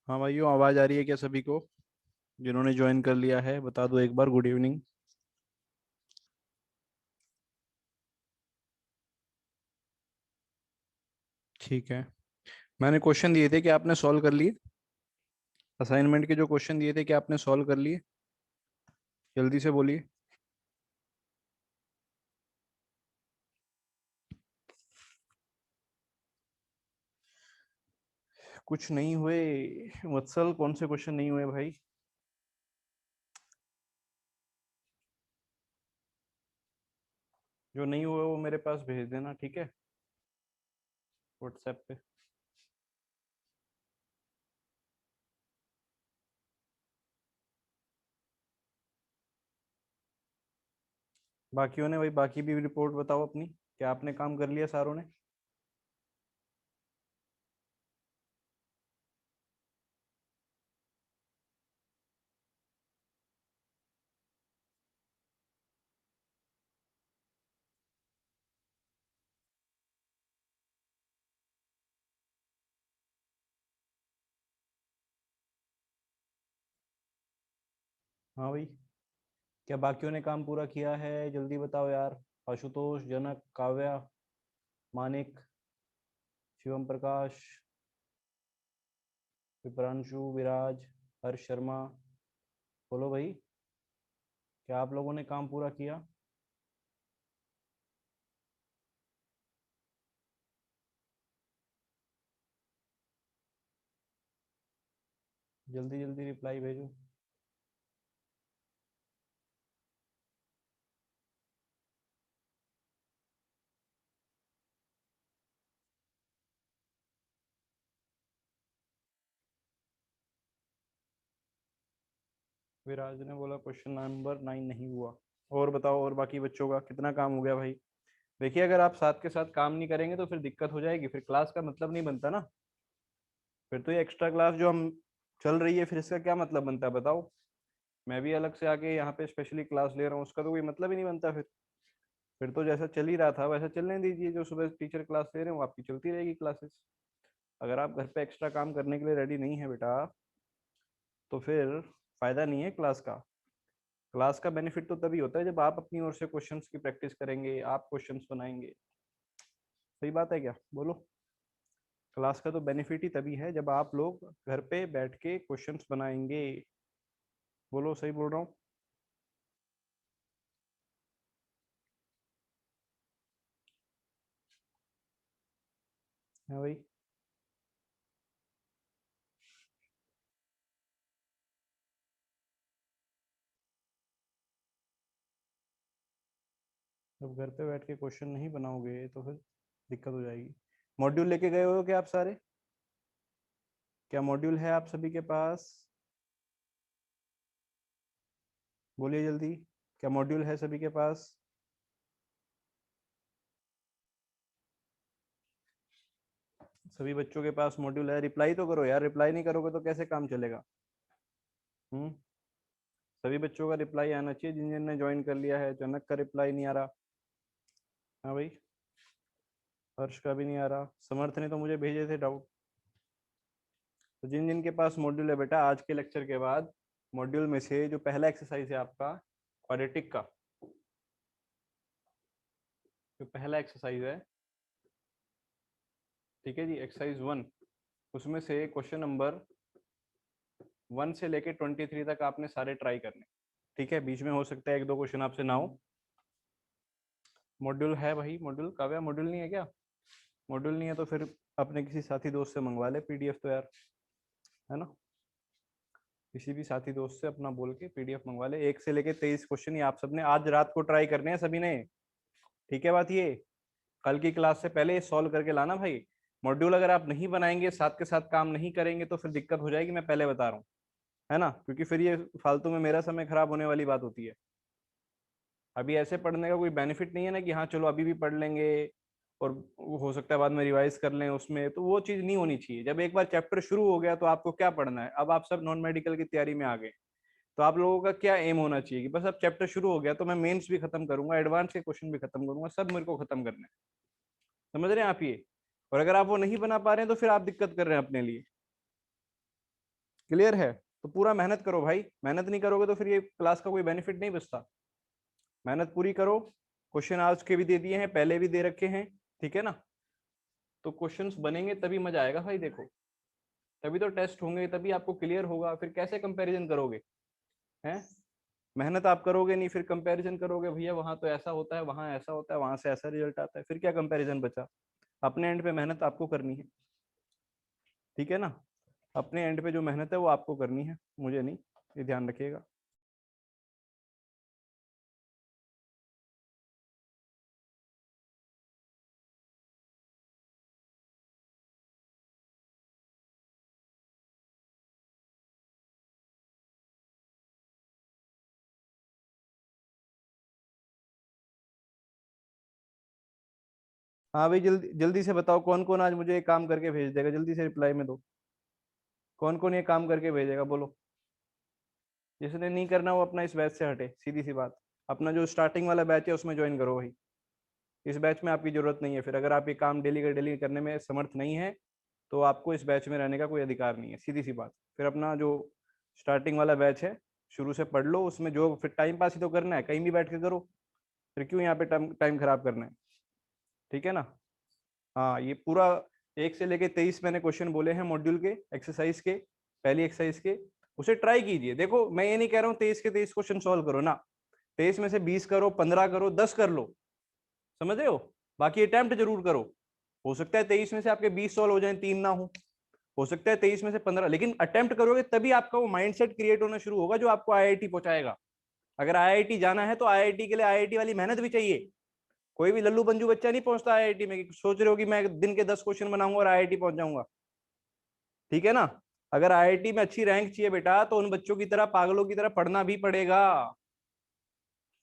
हाँ भाइयों, आवाज़ आ रही है क्या सभी को? जिन्होंने ज्वाइन कर लिया है बता दो एक बार, गुड इवनिंग। ठीक है। मैंने क्वेश्चन दिए थे कि आपने सॉल्व कर लिए। असाइनमेंट के जो क्वेश्चन दिए थे कि आपने सॉल्व कर लिए? जल्दी से बोलिए। कुछ नहीं हुए? वत्सल, कौन से क्वेश्चन नहीं हुए भाई? जो नहीं हुए वो मेरे पास भेज देना, ठीक है? व्हाट्सएप पे। बाकियों ने भाई, बाकी भी रिपोर्ट बताओ अपनी। क्या आपने काम कर लिया सारों ने? हाँ भाई। क्या बाकियों ने काम पूरा किया है? जल्दी बताओ यार। आशुतोष, जनक, काव्या, मानिक, शिवम प्रकाश, विप्रांशु, विराज, हर्ष शर्मा। बोलो भाई। क्या आप लोगों ने काम पूरा किया? जल्दी जल्दी रिप्लाई भेजो। विराज ने बोला क्वेश्चन नंबर 9 नहीं हुआ। और बताओ, और बाकी बच्चों का कितना काम हो गया भाई? देखिए, अगर आप साथ के साथ काम नहीं करेंगे तो फिर दिक्कत हो जाएगी, फिर क्लास का मतलब नहीं बनता ना। फिर तो ये एक्स्ट्रा क्लास जो हम चल रही है, फिर इसका क्या मतलब बनता है बताओ? मैं भी अलग से आके यहाँ पे स्पेशली क्लास ले रहा हूँ, उसका तो कोई मतलब ही नहीं बनता फिर तो जैसा चल ही रहा था वैसा चलने दीजिए। जो सुबह टीचर क्लास ले रहे हैं वो आपकी चलती रहेगी क्लासेस। अगर आप घर पे एक्स्ट्रा काम करने के लिए रेडी नहीं है बेटा, तो फिर फायदा नहीं है क्लास का। क्लास का बेनिफिट तो तभी होता है जब आप अपनी ओर से क्वेश्चंस की प्रैक्टिस करेंगे, आप क्वेश्चंस बनाएंगे। सही बात है क्या? बोलो। क्लास का तो बेनिफिट ही तभी है जब आप लोग घर पे बैठ के क्वेश्चंस बनाएंगे। बोलो, सही बोल रहा हूँ? है भाई। जब घर पे बैठ के क्वेश्चन नहीं बनाओगे तो फिर दिक्कत हो जाएगी। मॉड्यूल लेके गए हो क्या आप सारे? क्या मॉड्यूल है आप सभी के पास? बोलिए जल्दी। क्या मॉड्यूल है सभी के पास? सभी बच्चों के पास मॉड्यूल है? रिप्लाई तो करो यार, रिप्लाई नहीं करोगे तो कैसे काम चलेगा? हम्म। सभी बच्चों का रिप्लाई आना चाहिए। जिन जिन ने ज्वाइन कर लिया है, जनक का रिप्लाई नहीं आ रहा। हाँ भाई। हर्ष का भी नहीं आ रहा। समर्थ ने तो मुझे भेजे थे डाउट। तो जिन जिन के पास मॉड्यूल है बेटा, आज के लेक्चर के बाद मॉड्यूल में से जो पहला एक्सरसाइज है आपका क्वाड्रेटिक का, जो पहला एक्सरसाइज है, ठीक है जी, एक्सरसाइज 1, उसमें से क्वेश्चन नंबर 1 से लेके 23 तक आपने सारे ट्राई करने। ठीक है, बीच में हो सकता है एक दो क्वेश्चन आपसे ना हो। मॉड्यूल है भाई? मॉड्यूल काव्या, मॉड्यूल नहीं है क्या? मॉड्यूल नहीं है तो फिर अपने किसी साथी दोस्त से मंगवा ले पीडीएफ तो यार। है ना? किसी भी साथी दोस्त से अपना बोल के पीडीएफ मंगवा ले। 1 से लेके 23 क्वेश्चन ये आप सबने आज रात को ट्राई करने हैं सभी ने। ठीक है बात ये? कल की क्लास से पहले सॉल्व करके लाना भाई। मॉड्यूल अगर आप नहीं बनाएंगे, साथ के साथ काम नहीं करेंगे तो फिर दिक्कत हो जाएगी, मैं पहले बता रहा हूँ। है ना? क्योंकि फिर ये फालतू में मेरा समय खराब होने वाली बात होती है। अभी ऐसे पढ़ने का कोई बेनिफिट नहीं है ना कि हाँ चलो अभी भी पढ़ लेंगे और वो हो सकता है बाद में रिवाइज कर लें उसमें, तो वो चीज़ नहीं होनी चाहिए। जब एक बार चैप्टर शुरू हो गया तो आपको क्या पढ़ना है? अब आप सब नॉन मेडिकल की तैयारी में आ गए, तो आप लोगों का क्या एम होना चाहिए कि बस अब चैप्टर शुरू हो गया तो मैं मेंस भी खत्म करूंगा, एडवांस के क्वेश्चन भी खत्म करूंगा, सब मेरे को खत्म करना है। समझ रहे हैं आप ये? और अगर आप वो नहीं बना पा रहे हैं तो फिर आप दिक्कत कर रहे हैं अपने लिए। क्लियर है? तो पूरा मेहनत करो भाई, मेहनत नहीं करोगे तो फिर ये क्लास का कोई बेनिफिट नहीं बचता। मेहनत पूरी करो। क्वेश्चन आज के भी दे दिए हैं, पहले भी दे रखे हैं, ठीक है ना? तो क्वेश्चंस बनेंगे तभी मजा आएगा भाई, देखो तभी तो टेस्ट होंगे, तभी आपको क्लियर होगा। फिर कैसे कंपैरिजन करोगे? हैं? मेहनत आप करोगे नहीं, फिर कंपैरिजन करोगे, भैया वहां तो ऐसा होता है, वहां ऐसा होता है, वहां से ऐसा रिजल्ट आता है, फिर क्या कंपैरिजन बचा? अपने एंड पे मेहनत आपको करनी है, ठीक है ना? अपने एंड पे जो मेहनत है वो आपको करनी है, मुझे नहीं, ये ध्यान रखिएगा। हाँ भाई, जल्दी जल्दी से बताओ कौन कौन आज मुझे एक काम करके भेज देगा, जल्दी से रिप्लाई में दो। कौन कौन ये काम करके भेजेगा, बोलो। जिसने नहीं करना वो अपना इस बैच से हटे, सीधी सी बात। अपना जो स्टार्टिंग वाला बैच है उसमें ज्वाइन करो भाई। इस बैच में आपकी जरूरत नहीं है, फिर अगर आप ये काम डेली का डेली करने में समर्थ नहीं है तो आपको इस बैच में रहने का कोई अधिकार नहीं है, सीधी सी बात। फिर अपना जो स्टार्टिंग वाला बैच है शुरू से पढ़ लो, उसमें जो फिर टाइम पास ही तो करना है, कहीं भी बैठ के करो, फिर क्यों यहाँ पे टाइम टाइम खराब करना है, ठीक है ना? हाँ, ये पूरा 1 से लेके 23 मैंने क्वेश्चन बोले हैं मॉड्यूल के, एक्सरसाइज के, पहली एक्सरसाइज के। उसे ट्राई कीजिए। देखो मैं ये नहीं कह रहा हूँ 23 के 23 क्वेश्चन सॉल्व करो ना, 23 में से 20 करो, 15 करो, 10 कर लो, समझ रहे हो? बाकी अटेम्प्ट जरूर करो। हो सकता है 23 में से आपके 20 सॉल्व हो जाए, 3 ना हो सकता है 23 में से 15, लेकिन अटेम्प्ट करोगे तभी आपका वो माइंडसेट क्रिएट होना शुरू होगा जो आपको आईआईटी पहुंचाएगा। अगर आईआईटी जाना है तो आईआईटी के लिए आईआईटी वाली मेहनत भी चाहिए। कोई भी लल्लू पंजू बच्चा नहीं पहुंचता आईआईटी में, सोच रहे हो कि मैं दिन के 10 क्वेश्चन बनाऊंगा और आईआईटी पहुंच जाऊंगा, ठीक है ना? अगर आईआईटी में अच्छी रैंक चाहिए बेटा तो उन बच्चों की तरह, पागलों की तरह पढ़ना भी पड़ेगा।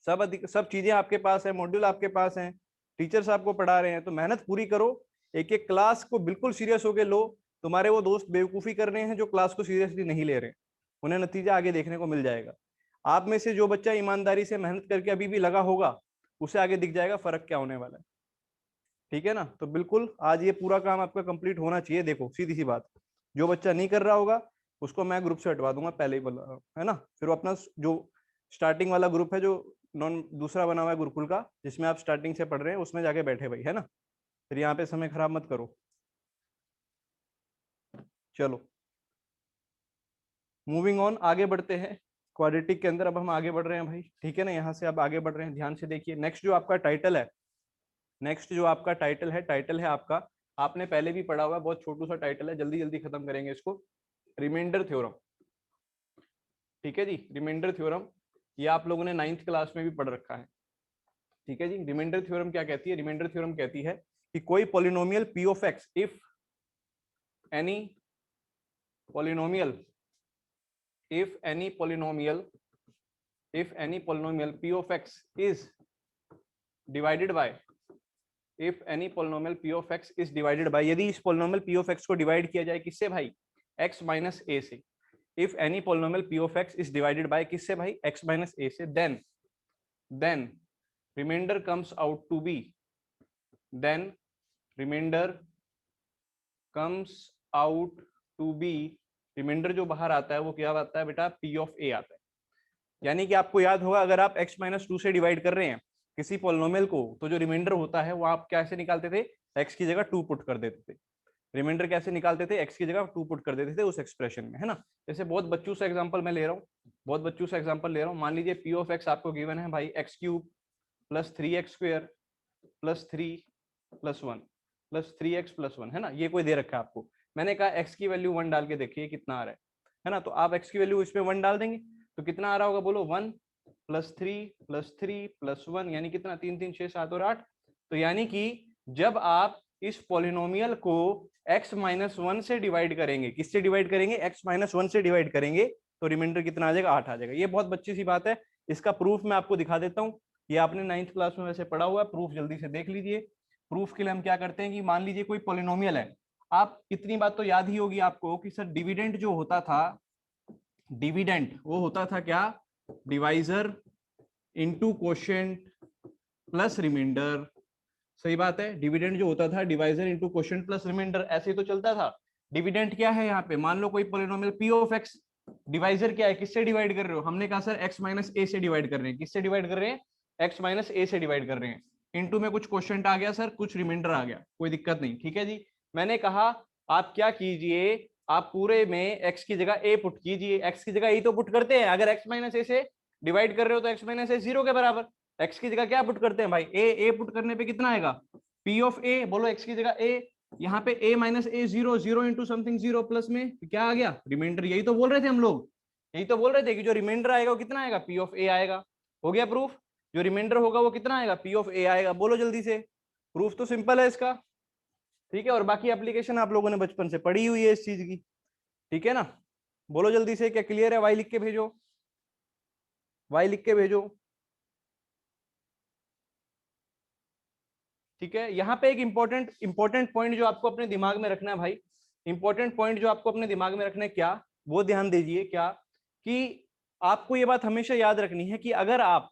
सब चीजें आपके पास है, मॉड्यूल आपके पास हैं, टीचर्स आपको पढ़ा रहे हैं, तो मेहनत पूरी करो। एक एक क्लास को बिल्कुल सीरियस होके लो। तुम्हारे वो दोस्त बेवकूफी कर रहे हैं जो क्लास को सीरियसली नहीं ले रहे, उन्हें नतीजा आगे देखने को मिल जाएगा। आप में से जो बच्चा ईमानदारी से मेहनत करके अभी भी लगा होगा, उसे आगे दिख जाएगा फर्क क्या होने वाला है, ठीक है ना? तो बिल्कुल आज ये पूरा काम आपका कंप्लीट होना चाहिए। देखो सीधी सी बात, जो बच्चा नहीं कर रहा होगा उसको मैं ग्रुप से हटवा दूंगा पहले ही बोला है ना। फिर वो अपना जो स्टार्टिंग वाला ग्रुप है, जो नॉन दूसरा बना हुआ है गुरुकुल का, जिसमें आप स्टार्टिंग से पढ़ रहे हैं, उसमें जाके बैठे भाई, है ना? फिर यहाँ पे समय खराब मत करो। चलो मूविंग ऑन, आगे बढ़ते हैं। क्वाड्रेटिक के अंदर अब हम आगे बढ़ रहे हैं भाई, ठीक है ना? यहाँ से अब आगे बढ़ रहे हैं, ध्यान से देखिए। नेक्स्ट जो आपका टाइटल है, नेक्स्ट जो आपका टाइटल है आपका, आपने पहले भी पढ़ा हुआ है, बहुत छोटू सा टाइटल है, जल्दी जल्दी खत्म करेंगे इसको। रिमाइंडर थ्योरम, ठीक है जी, रिमाइंडर थ्योरम। ये आप लोगों ने 9th क्लास में भी पढ़ रखा है, ठीक है जी। रिमाइंडर थ्योरम क्या कहती है? रिमाइंडर थ्योरम कहती है कि कोई polynomial P of x, if any polynomial, if any polynomial, if any polynomial p of x is divided by, if any polynomial p of x is divided by, यदि इस polynomial p of x को divide किया जाए किससे भाई? x minus a से। if any polynomial p of x is divided by किससे भाई? x minus a से, then remainder comes out to be, then remainder comes out to be, remainder जो बाहर आता है वो क्या आता है बेटा? p of a आता है। यानी कि आपको याद होगा, अगर आप x माइनस 2 से डिवाइड कर रहे हैं किसी पॉलिनोमियल को, तो जो रिमाइंडर होता है वो आप कैसे निकालते थे? x की जगह 2 पुट कर देते थे। रिमाइंडर कैसे निकालते थे? x की जगह 2 पुट कर देते थे उस एक्सप्रेशन में, है ना? जैसे बहुत बच्चों से एग्जांपल मैं ले रहा हूँ, बहुत बच्चों से एग्जांपल ले रहा हूँ। मान लीजिए p ऑफ x आपको गिवन है भाई x cube plus 3x square plus 3 plus 1 plus 3x plus 1, है ना? ये कोई दे रखा है आपको, मैंने कहा x की वैल्यू 1 डाल के देखिए कितना आ रहा है ना? तो आप x की वैल्यू इसमें 1 डाल देंगे तो कितना आ रहा होगा, बोलो? 1 प्लस 3 प्लस 1, यानी कितना? 3 3 6 7 और 8। तो यानी कि जब आप इस पॉलिनोमियल को x माइनस 1 से डिवाइड करेंगे, किससे डिवाइड करेंगे? x माइनस 1 से डिवाइड करेंगे, तो रिमाइंडर कितना आ जाएगा? 8 आ जाएगा। ये बहुत बच्ची सी बात है, इसका प्रूफ मैं आपको दिखा देता हूँ। ये आपने 9th क्लास में वैसे पढ़ा हुआ है, प्रूफ जल्दी से देख लीजिए। प्रूफ के लिए हम क्या करते हैं कि मान लीजिए कोई पॉलिनोमियल है, आप इतनी बात तो याद ही होगी आपको कि सर डिविडेंड जो होता था, डिविडेंड वो होता था क्या? Divisor into quotient plus remainder. सही बात है, डिविडेंड जो होता था divisor into quotient plus remainder, ऐसे ही तो चलता था। डिविडेंड क्या है यहाँ पे, मान लो कोई polynomial p of x, divisor क्या है, किससे डिवाइड कर रहे हो, हमने कहा सर x माइनस ए से डिवाइड कर रहे हैं, किससे डिवाइड कर रहे हैं, x माइनस ए से डिवाइड कर रहे हैं। इनटू में कुछ क्वेश्चन आ गया सर, कुछ रिमाइंडर आ गया, कोई दिक्कत नहीं, ठीक है जी। मैंने कहा आप क्या कीजिए, आप पूरे में x की जगह a पुट कीजिए, x की जगह a तो पुट करते हैं, अगर x माइनस ए से डिवाइड कर रहे हो तो x माइनस ए 0 के बराबर, x की जगह क्या पुट करते हैं भाई, a पुट करने पे कितना आएगा, p ऑफ a, बोलो x की जगह a, यहाँ पे a minus A 0, 0 into something 0 plus में क्या आ गया, रिमाइंडर। यही तो बोल रहे थे हम लोग, यही तो बोल रहे थे कि जो रिमाइंडर आएगा वो कितना आएगा, p ऑफ a आएगा। हो गया प्रूफ, जो रिमाइंडर होगा वो कितना आएगा, p ऑफ a आएगा। बोलो जल्दी से, प्रूफ तो सिंपल है इसका, ठीक है। और बाकी एप्लीकेशन आप लोगों ने बचपन से पढ़ी हुई है इस चीज की, ठीक है ना। बोलो जल्दी से, क्या क्लियर है, वाई लिख के भेजो, वाई लिख के भेजो, ठीक है। यहाँ पे एक इंपॉर्टेंट पॉइंट जो आपको अपने दिमाग में रखना है भाई, इंपॉर्टेंट पॉइंट जो आपको अपने दिमाग में रखना है क्या, वो ध्यान दीजिए, क्या कि आपको ये बात हमेशा याद रखनी है कि अगर आप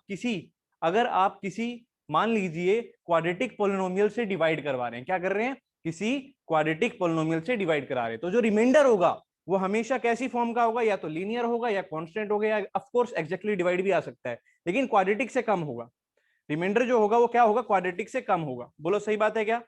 किसी मान लीजिए क्वाड्रेटिक पॉलिनोमियल से डिवाइड करवा रहे हैं, क्या कर रहे हैं, किसी क्वाड्रेटिक पॉलिनोमियल से डिवाइड करा रहे हैं, तो जो रिमाइंडर होगा वो हमेशा कैसी फॉर्म का होगा, या तो लीनियर होगा या कांस्टेंट होगा, या ऑफ कोर्स एग्जैक्टली डिवाइड भी आ सकता है, लेकिन क्वाड्रेटिक से कम होगा। रिमाइंडर जो होगा वो क्या होगा, क्वाड्रेटिक से कम होगा। बोलो सही बात है क्या,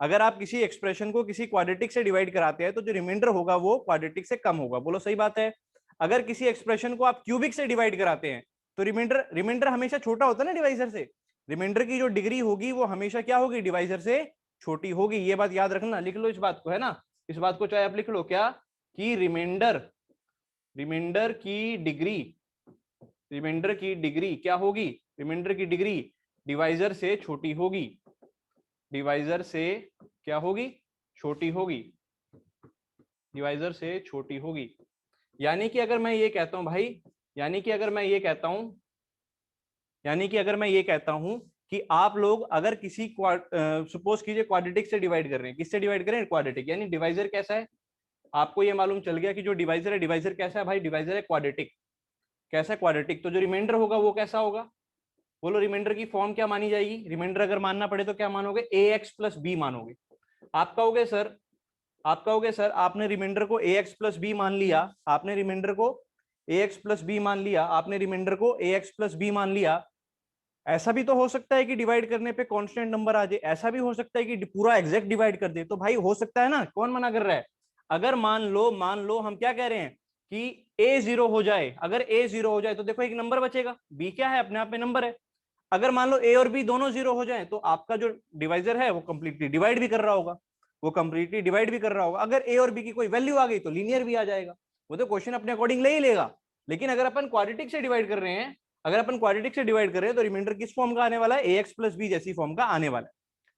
अगर आप किसी एक्सप्रेशन को किसी क्वाड्रेटिक से डिवाइड कराते हैं तो जो रिमाइंडर होगा वो क्वाड्रेटिक से कम होगा। बोलो सही बात है। अगर किसी एक्सप्रेशन को आप क्यूबिक से डिवाइड कराते हैं तो रिमाइंडर हमेशा छोटा होता है ना डिवाइजर से, रिमाइंडर की जो डिग्री होगी वो हमेशा क्या होगी, डिवाइजर से छोटी होगी। ये बात याद रखना, लिख लो इस बात को, है ना, इस बात को चाहे आप लिख लो क्या, कि रिमाइंडर की डिग्री क्या होगी, रिमाइंडर की डिग्री डिवाइजर से छोटी होगी, डिवाइजर से क्या होगी, छोटी होगी, डिवाइजर से छोटी होगी। यानी कि अगर मैं ये कहता हूं भाई, यानी कि अगर मैं ये कहता हूं कि आप लोग अगर किसी सपोज कीजिए क्वाड्रेटिक से डिवाइड कर रहे हैं, किससे डिवाइड कर रहे हैं, क्वाड्रेटिक, यानी डिवाइजर कैसा है, आपको ये मालूम चल गया कि जो डिवाइजर है, डिवाइजर कैसा है भाई, डिवाइजर है क्वाड्रेटिक, कैसा है, क्वाड्रेटिक। तो जो रिमाइंडर होगा वो कैसा होगा, बोलो रिमाइंडर की फॉर्म क्या मानी जाएगी, रिमाइंडर अगर मानना पड़े तो क्या मानोगे, ax प्लस बी मानोगे। आप कहोगे सर आपने रिमाइंडर को ax प्लस बी मान लिया, आपने रिमाइंडर को ax प्लस बी मान लिया, आपने रिमाइंडर को ax प्लस बी मान लिया। ऐसा भी तो हो सकता है कि डिवाइड करने पे कांस्टेंट नंबर आ जाए, ऐसा भी हो सकता है कि पूरा एग्जैक्ट डिवाइड कर दे, तो भाई हो सकता है ना, कौन मना कर रहा है। अगर मान लो हम क्या कह रहे हैं कि a 0 हो जाए, अगर a 0 हो जाए तो देखो एक नंबर बचेगा, b क्या है, अपने आप में नंबर है। अगर मान लो a और b दोनों 0 हो जाए तो आपका जो डिवाइजर है वो कंप्लीटली डिवाइड भी कर रहा होगा, अगर a और b की कोई वैल्यू आ गई तो लीनियर भी आ जाएगा, वो तो क्वेश्चन अपने अकॉर्डिंग ले ही लेगा। लेकिन अगर अपन क्वाड्रेटिक से डिवाइड कर रहे हैं, तो रिमाइंडर किस फॉर्म का आने वाला है, ax प्लस बी जैसी फॉर्म का आने वाला है,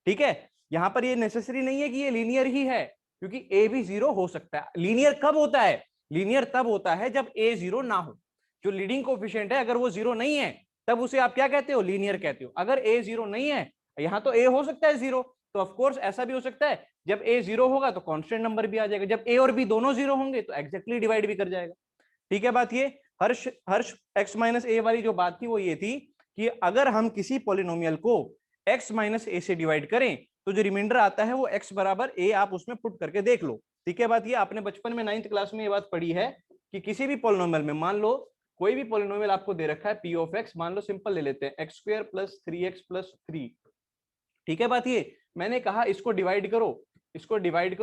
ठीक है। यहां पर ये नेसेसरी नहीं है कि ये लीनियर ही है, क्योंकि a भी 0 हो सकता है। लीनियर कब होता है, लीनियर तब होता है जब a 0 ना हो, जो लीडिंग कोएफिशिएंट है अगर वो 0 नहीं है तब उसे आप क्या कहते हो, लीनियर कहते हो। अगर a 0 नहीं है, यहाँ तो a हो सकता है 0, तो ऑफ कोर्स ऐसा भी हो सकता है जब a 0 होगा तो कांस्टेंट नंबर भी आ जाएगा, जब a और b दोनों 0 होंगे तो एग्जैक्टली डिवाइड भी कर जाएगा, ठीक है। बात ये हर्ष x माइनस ए वाली जो बात थी वो ये थी कि अगर हम किसी पॉलिनोमियल को x माइनस ए से डिवाइड करें तो जो रिमाइंडर आता है वो x बराबर a, आप उसमें पुट करके देख लो, ठीक है। बात ये आपने बचपन में 9th क्लास में ये बात पढ़ी है कि किसी भी पॉलिनोमियल में, मान लो कोई भी पॉलिनोमियल आपको दे रखा है p ऑफ x, मान लो सिंपल ले लेते हैं x square plus 3x plus 3, ठीक है। बात ये मैंने कहा इसको डिवाइड करो, किससे डिवाइड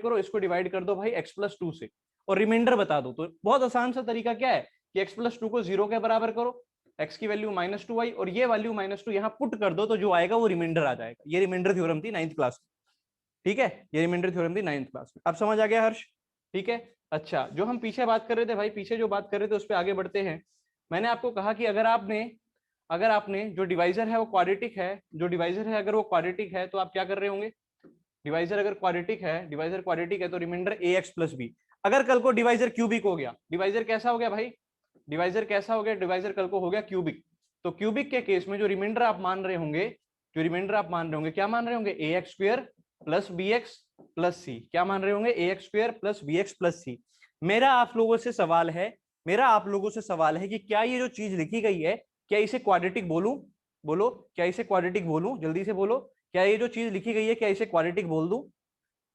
करो, इसको डिवाइड कर दो भाई x प्लस 2 से, और रिमाइंडर बता दो। तो बहुत आसान सा तरीका क्या है कि x प्लस 2 को 0 के बराबर करो, x की वैल्यू -2 आई, और ये वैल्यू -2 यहाँ पुट कर दो, तो जो आएगा वो रिमाइंडर आ जाएगा। ये रिमाइंडर थ्योरम थी 9th क्लास में, ठीक है, ये रिमाइंडर थ्योरम थी 9th क्लास में। अब समझ आ गया हर्ष, ठीक है। अच्छा, जो हम पीछे बात कर रहे थे भाई, पीछे जो बात कर रहे थे उस पर आगे बढ़ते हैं। मैंने आपको कहा कि अगर आपने जो डिवाइजर है वो क्वाड्रेटिक है, अगर वो क्वाड्रेटिक है तो आप क्या कर रहे होंगे, डिवाइजर अगर क्वाड्रेटिक है तो रिमाइंडर ax प्लस बी। अगर कल को डिवाइजर क्यूबिक हो गया, डिवाइजर कैसा हो गया भाई, डिवाइजर कल को हो गया क्यूबिक, तो क्यूबिक के केस में जो रिमाइंडर आप मान रहे होंगे, क्या मान रहे होंगे, ax square plus bx plus C, क्या मान रहे होंगे, ax square plus bx plus C. मेरा आप लोगों से सवाल है कि क्या ये जो चीज लिखी गई है, क्या इसे क्वाड्रेटिक बोलूं, बोलो क्या इसे क्वाड्रेटिक बोलूं, जल्दी से बोलो, क्या ये जो चीज लिखी गई है क्या इसे क्वाड्रेटिक बोल दूं,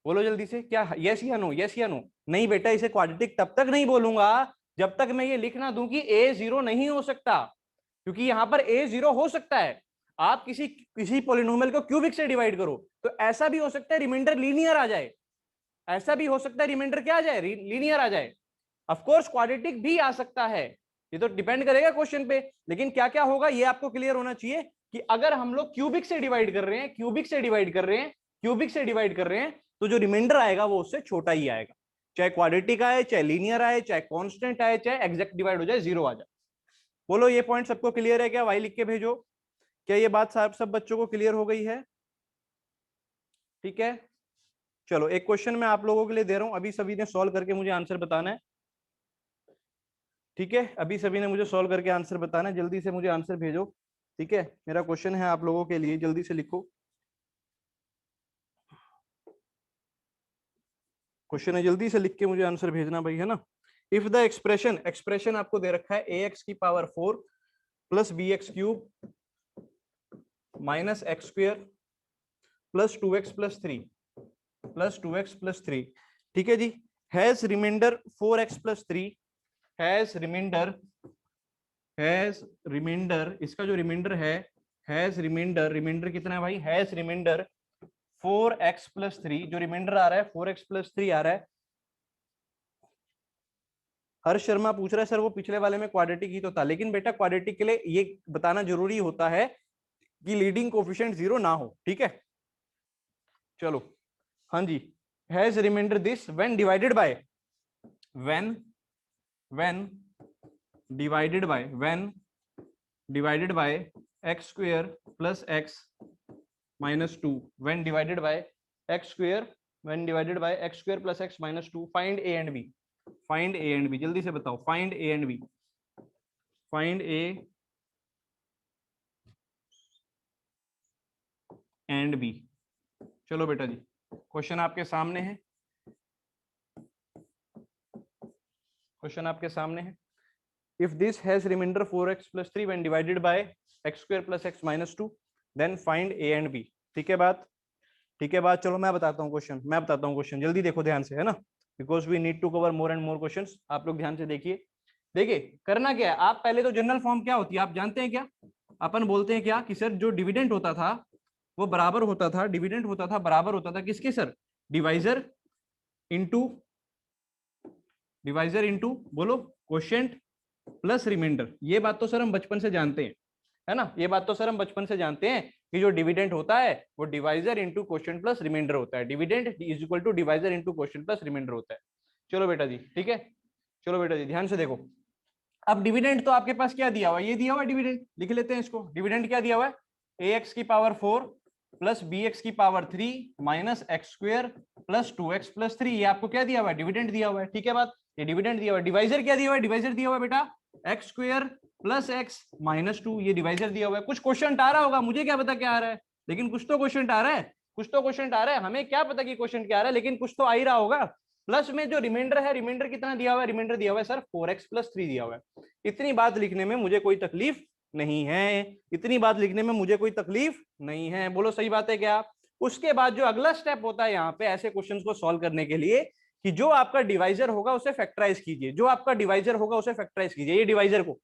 बोलो जल्दी से, क्या यस या नो, यस या नो? नहीं बेटा, इसे क्वाड्रेटिक तब तक नहीं बोलूंगा जब तक मैं ये लिख ना दूं कि ए 0 नहीं हो सकता, क्योंकि यहां पर ए 0 हो सकता है। आप किसी किसी पॉलिनोमियल को क्यूबिक से डिवाइड करो तो ऐसा भी हो सकता है रिमाइंडर लीनियर आ जाए, ऐसा भी हो सकता है रिमाइंडर क्या आ जाए, लीनियर आ जाए। ऑफ कोर्स क्वाड्रेटिक भी आ सकता है, ये तो डिपेंड करेगा क्वेश्चन पे। लेकिन क्या क्या होगा ये आपको क्लियर होना चाहिए कि अगर हम लोग क्यूबिक से डिवाइड कर रहे हैं, क्यूबिक से डिवाइड कर रहे हैं, क्यूबिक से डिवाइड कर रहे हैं, तो जो रिमाइंडर आएगा वो उससे छोटा ही आएगा, चाहे क्वाड्रेटिक आए, चाहे लीनियर आए, चाहे कांस्टेंट आए, चाहे एग्जैक्ट डिवाइड हो जाए, 0 आ जाए। बोलो ये पॉइंट सबको क्लियर है क्या? वाई लिख के भेजो। क्या ये बात सब बच्चों को क्लियर हो गई है? ठीक है, चलो एक क्वेश्चन मैं आप लोगों के लिए दे रहा हूं, अभी सभी ने सॉल्व करके मुझे आंसर बताना है। ठीक है, अभी सभी ने मुझे सॉल्व करके आंसर बताना है, जल्दी से मुझे आंसर भेजो। ठीक है, मेरा क्वेश्चन है आप लोगों के लिए, जल्दी से लिखो। क्वेश्चन है, जल्दी से लिख के मुझे आंसर भेजना भाई, है ना। इफ द एक्सप्रेशन, एक्सप्रेशन आपको दे रखा है ax की power 4 plus bx cube minus x square plus 2x plus 3 plus 2x plus 3, ठीक है जी, has remainder 4x plus 3, has remainder, इसका जो रिमाइंडर है, हैज रिमाइंडर, रिमाइंडर कितना है भाई, हैज रिमाइंडर 4x प्लस 3, जो रिमाइंडर आ रहा है 4x प्लस 3 आ रहा है। हर्ष शर्मा पूछ रहा है सर वो पिछले वाले में क्वाड्रेटिक ही तो था, लेकिन बेटा क्वाड्रेटिक के लिए ये बताना जरूरी होता है कि लीडिंग कोफिशिएंट 0 ना हो। ठीक है, चलो हाँ जी, has remainder this when divided by, when divided by X square plus x minus 2, when divided by X square, when divided by X square plus x minus 2, find A and B, find A and B, जल्दी से बताओ, find A and B, find A and B. चलो बेटा जी, question आपके सामने है, question आपके सामने है। If this has remainder 4x plus 3 when divided by x square plus x minus 2, then find A and b. ठीक है बात, ठीक है बात, चलो मैं बताता हूँ क्वेश्चन, मैं बताता हूँ क्वेश्चन, जल्दी देखो ध्यान से, है ना, because we need to cover more and more questions. आप लोग ध्यान से देखिए, देखिए करना क्या है, आप पहले तो जनरल फॉर्म क्या होती है आप जानते हैं क्या? अपन बोलते हैं क्या कि सर जो डिविडेंड होता था वो बराबर होता था, डिविडेंड होता था बराबर होता था किसके सर, डिवाइजर इनटू बोलो क्वोशिएंट प्लस रिमाइंडर। ये बात तो सर हम बचपन से जानते हैं, है ना, ये बात तो सर हम बचपन से जानते हैं कि जो डिविडेंड होता है वो divisor into quotient plus remainder होता है, dividend is equal to divisor into quotient plus remainder होता है। चलो बेटा जी, ठीक है, चलो बेटा जी ध्यान से देखो, अब डिविडेंड तो आपके पास क्या दिया हुआ है, ये दिया हुआ है डिविडेंड, लिख लेते हैं इसको। डिविडेंड क्या दिया हुआ है, ax की पावर 4 प्लस bx की power 3 minus x square plus 2x plus 3, ये आपको क्या दिया हुआ है, डिविडेंड दिया हुआ है। ठीक है बात, ये डिविडेंड दिया हुआ है। डिवाइजर क्या दिया हुआ है, डिवाइजर दिया हुआ है बेटा x square plus x minus 2, ये डिवाइजर दिया हुआ है। कुछ क्वेश्चन आ रहा होगा, मुझे क्या पता क्या आ रहा है, लेकिन कुछ तो क्वेश्चन आ रहा है, कुछ तो क्वेश्चन आ रहा है, हमें क्या पता कि क्वेश्चन क्या आ रहा है, लेकिन कुछ तो आ ही रहा होगा। प्लस में जो रिमाइंडर है, रिमाइंडर कितना दिया हुआ है, रिमाइंडर दिया हुआ है सर 4x प्लस 3 दिया हुआ है। इतनी बात लिखने में मुझे कोई तकलीफ नहीं है, इतनी बात लिखने में मुझे कोई तकलीफ नहीं है, बोलो सही बात है क्या? उसके बाद जो अगला स्टेप होता है यहाँ पे ऐसे क्वेश्चंस को सॉल्व करने के लिए, कि जो आपका डिवाइजर होगा उसे फैक्टराइज कीजिए, जो आपका डिवाइजर होगा उसे फैक्टराइज कीजिए, ये डिवाइजर को,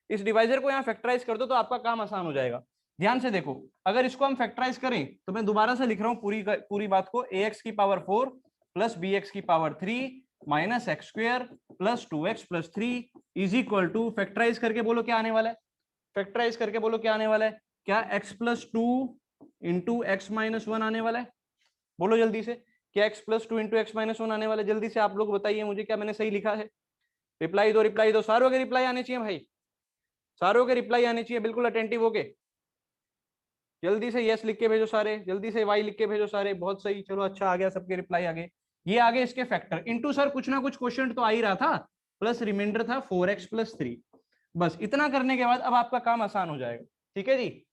इस डिवाइजर को यहाँ फैक्टराइज कर दो तो आपका काम आसान हो जाएगा। ध्यान से देखो, अगर इसको हम फैक्टराइज करें तो मैं दोबारा से लिख रहा हूँ पूरी बात को, ax की पावर 4 प्लस bx की power 3 minus x square plus 2x plus 3 is equal to, factorise करके बोलो क्या आने वाला है, फैक्टराइज करके बोलो क्या आने वाला है, क्या x plus 2 into x minus 1 आने वाला है, बोलो जल्दी से, क्या x plus 2 into x minus 1 आने वाला है, जल्दी से आप लोग बताइए मुझे, क्या मैंने सही लिखा है? रिप्लाई दो, रिप्लाई दो, सारों के रिप्लाई आने चाहिए भाई, सारों के रिप्लाई आने चाहिए, बिल्कुल अटेंटिव होके, जल्दी से यस लिख के भेजो सारे, जल्दी से वाई लिख के भेजो सारे, बहुत सही, चलो अच्छा आ गया, सबके रिप्लाई आ गए। ये आगे इसके फैक्टर इनटू सर कुछ ना कुछ क्वेश्चन तो आ ही रहा था, प्लस रिमाइंडर था 4x प्लस 3, बस इतना करने के बाद अब आपका काम आसान हो जाएगा। ठीक है जी,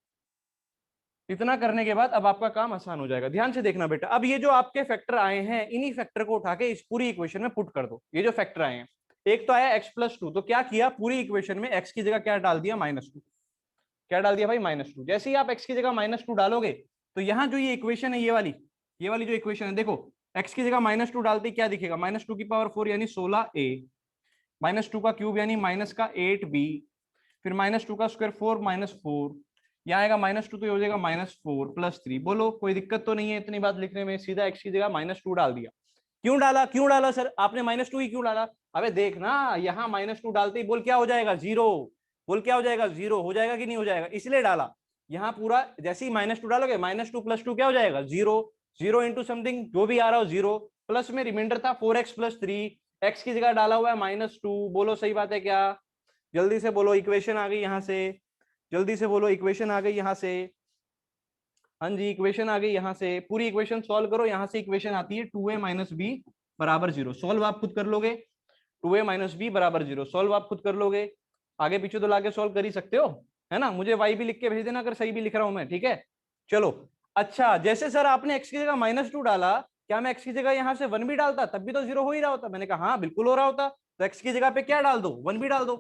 इतना करने के बाद अब आपका काम आसान हो जाएगा। ध्यान से देखना बेटा, अब ये जो आपके फैक्टर आए हैं इन्हीं फैक्टर को उठा के इस पूरी इक्वेशन में पुट कर दो। ये जो फैक्टर आए हैं, एक तो आया x प्लस 2, तो क्या किया, पूरी इक्वेशन में x की जगह क्या डाल दिया, -2, क्या डाल दिया भाई, -2। जैसे ही आप x की जगह -2 डालोगे तो यहाँ जो ये इक्वेशन है, ये वाली जो इक्वेशन है देखो, x की जगह -2 डालते क्या दिखेगा, -2 की पावर 4 यानी 16a, -2 का क्यूब यानी माइनस का 8b, फिर -2 का स्क्वायर 4 -4, यहाँ आएगा -2 तो हो जाएगा -4 + 3। बोलो कोई दिक्कत तो नहीं है इतनी बात लिखने में, सीधा x की जगह -2 डाल दिया। क्यों डाला सर आपने -2 ही क्यों डाला, अबे देख ना यहाँ -2 डालते ही बोल क्या हो जाएगा 0, बोल क्या हो जाएगा 0 हो जाएगा कि नहीं हो जाएगा, इसलिए डाला। यहाँ पूरा जैसे ही -2 डालोगे -2 + 2 क्या हो जाएगा 0, 0 इंटू समथिंग जो भी आ रहा हो 0, प्लस में रिमाइंडर था 4x + 3, x की जगह डाला हुआ है -2। बोलो सही बात है क्या, जल्दी से बोलो इक्वेशन आ गई यहाँ से, जल्दी से बोलो इक्वेशन आ गई यहाँ से, हाँ जी इक्वेशन आ गई यहाँ से, पूरी इक्वेशन सॉल्व करो, यहाँ से इक्वेशन आती है 2a - b = 0, सॉल्व आप खुद कर लोगे, 2a - b = 0 सॉल्व आप खुद कर लोगे, आगे पीछे तो लाके सॉल्व कर ही सकते हो, है ना। मुझे y भी लिख के भेज देना अगर सही भी लिख रहा हूं मैं, ठीक है। चलो अच्छा, जैसे सर आपने x की जगह -2 डाला, क्या मैं x की जगह यहाँ से 1 भी डालता तब भी तो 0 हो ही रहा होता, मैंने कहा हाँ बिल्कुल हो रहा होता, तो x की जगह पे क्या डाल दो 1 भी डाल दो,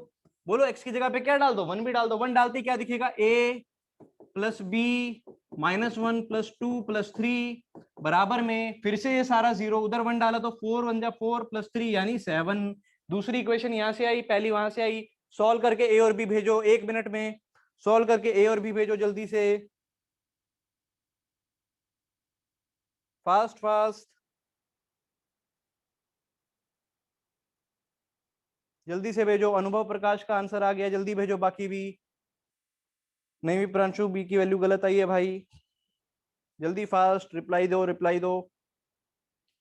बोलो x की जगह पे क्या डाल दो 1 भी डाल दो, 1 डालते क्या दिखेगा a + b -1 + 2 + 3 बराबर में, फिर से ये सारा 0 उधर 1 डाला तो 4 × 1 = 4 + 3 यानी 7। दूसरी इक्वेशन यहां से आई, पहली वहां से आई, सॉल्व करके a और b भेजो 1 मिनट में, सॉल्व करके a और b भेजो जल्दी से, फास्ट फास्ट, जल्दी से भेजो। अनुभव प्रकाश का आंसर आ गया, जल्दी भेजो बाकी भी। नहीं भी प्रांशु बी की वैल्यू गलत आई है भाई, जल्दी फास्ट रिप्लाई दो, रिप्लाई दो।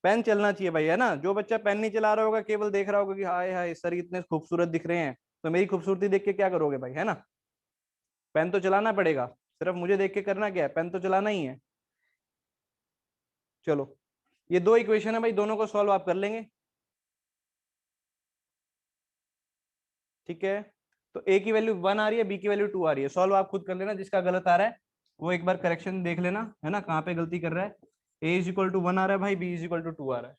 पेन चलना चाहिए भाई, है ना। जो बच्चा पेन नहीं चला रहा होगा केवल देख रहा होगा कि हाय हाय सर इतने खूबसूरत दिख रहे हैं, तो मेरी खूबसूरती देख के क्या करोगे भाई, है ना। पेन तो चलाना पड़ेगा, सिर्फ मुझे देख के करना क्या है, पेन तो चलाना ही है। चलो ये 2 इक्वेशन है भाई, दोनों को सॉल्व आप कर लेंगे, ठीक है। तो a की वैल्यू 1 आ रही है, b की वैल्यू 2 आ रही है, सॉल्व आप खुद कर लेना, जिसका गलत आ रहा है वो एक बार करेक्शन देख लेना, है ना, कहाँ पे गलती कर रहा है। a = 1 आ रहा है भाई, b = 2 आ रहा है,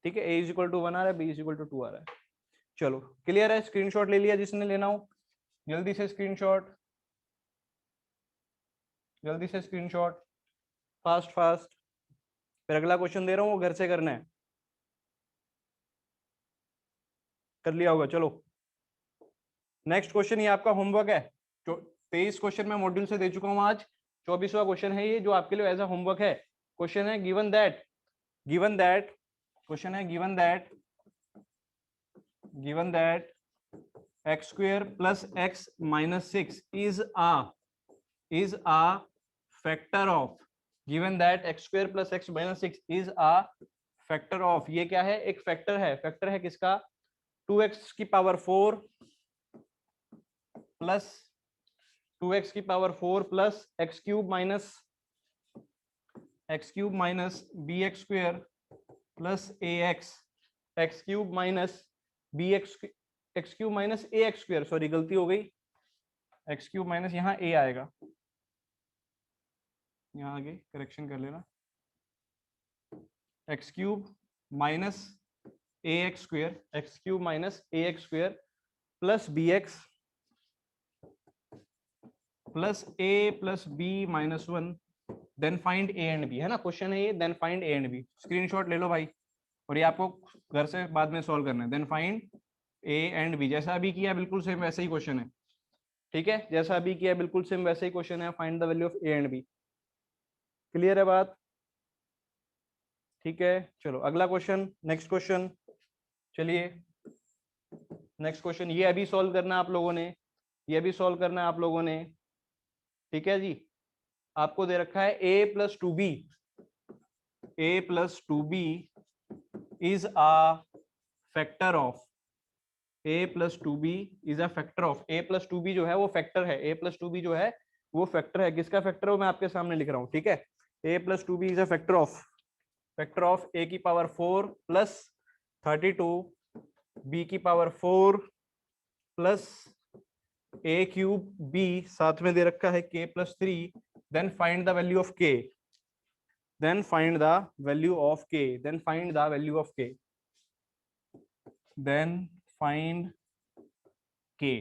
ठीक है। a = 1 आ रहा है, b = 2 आ रहा है। चलो क्लियर है, स्क्रीनशॉट ले लिया जिसने लेना हो, जल्दी से स्क्रीनशॉट, जल्दी से स्क्रीनशॉट, फास्ट फास्ट। फिर अगला क्वेश्चन दे रहा हूँ वो घर से करना है, कर लिया होगा। चलो नेक्स्ट क्वेश्चन, ये आपका होमवर्क है, 23 क्वेश्चन मैं मॉड्यूल से दे चुका हूँ आज, 24वां क्वेश्चन है ये जो आपके लिए एज अ होमवर्क है। क्वेश्चन है गिवन दैट क्वेश्चन है given that x² + x - 6 is a factor of, given that x² + x - 6 is a factor of, ये क्या है, एक फैक्टर है किसका, 2x की पावर 4 प्लस 2x की power 4 plus x³ minus bx² plus ax, x³ minus bx, x³ minus ax², sorry गलती हो गई, x³ माइनस यहाँ a आएगा, यहाँ आगे करेक्शन कर लेना, x³ minus ax² minus ax² plus bx plus a plus b -1, then find a and b, है ना, क्वेश्चन है ये, then find a and b। Screenshot ले लो भाई, और ये आपको घर से बाद में सॉल्व करना है। Then find a and b, जैसा अभी किया बिल्कुल सेम वैसे ही क्वेश्चन है, ठीक है, जैसा अभी किया बिल्कुल सेम वैसे ही क्वेश्चन है, find the value of a and b। Clear है बात, ठीक है। चलो अगला क्वेश्चन, नेक्स्ट क्वेश्चन, चलिए नेक्स्ट क्वेश्चन, ये अभी सॉल्व करना है आप लोगों ने, ये अभी सॉल्व करना है आप लोगों ने, ठीक है जी। आपको दे रखा है a + 2b is a factor of, a + 2b is a factor of, a + 2b जो है वो फैक्टर है, a + 2b जो है वो फैक्टर है, किसका फैक्टर है वो मैं आपके सामने लिख रहा हूँ, ठीक है। a + 2b is a factor of a की पावर 4 प्लस 32 b की पावर 4 प्लस a³ b, साथ में दे रखा है k + 3, then find the value of k, then find the value of k, then find the value of k, then find k,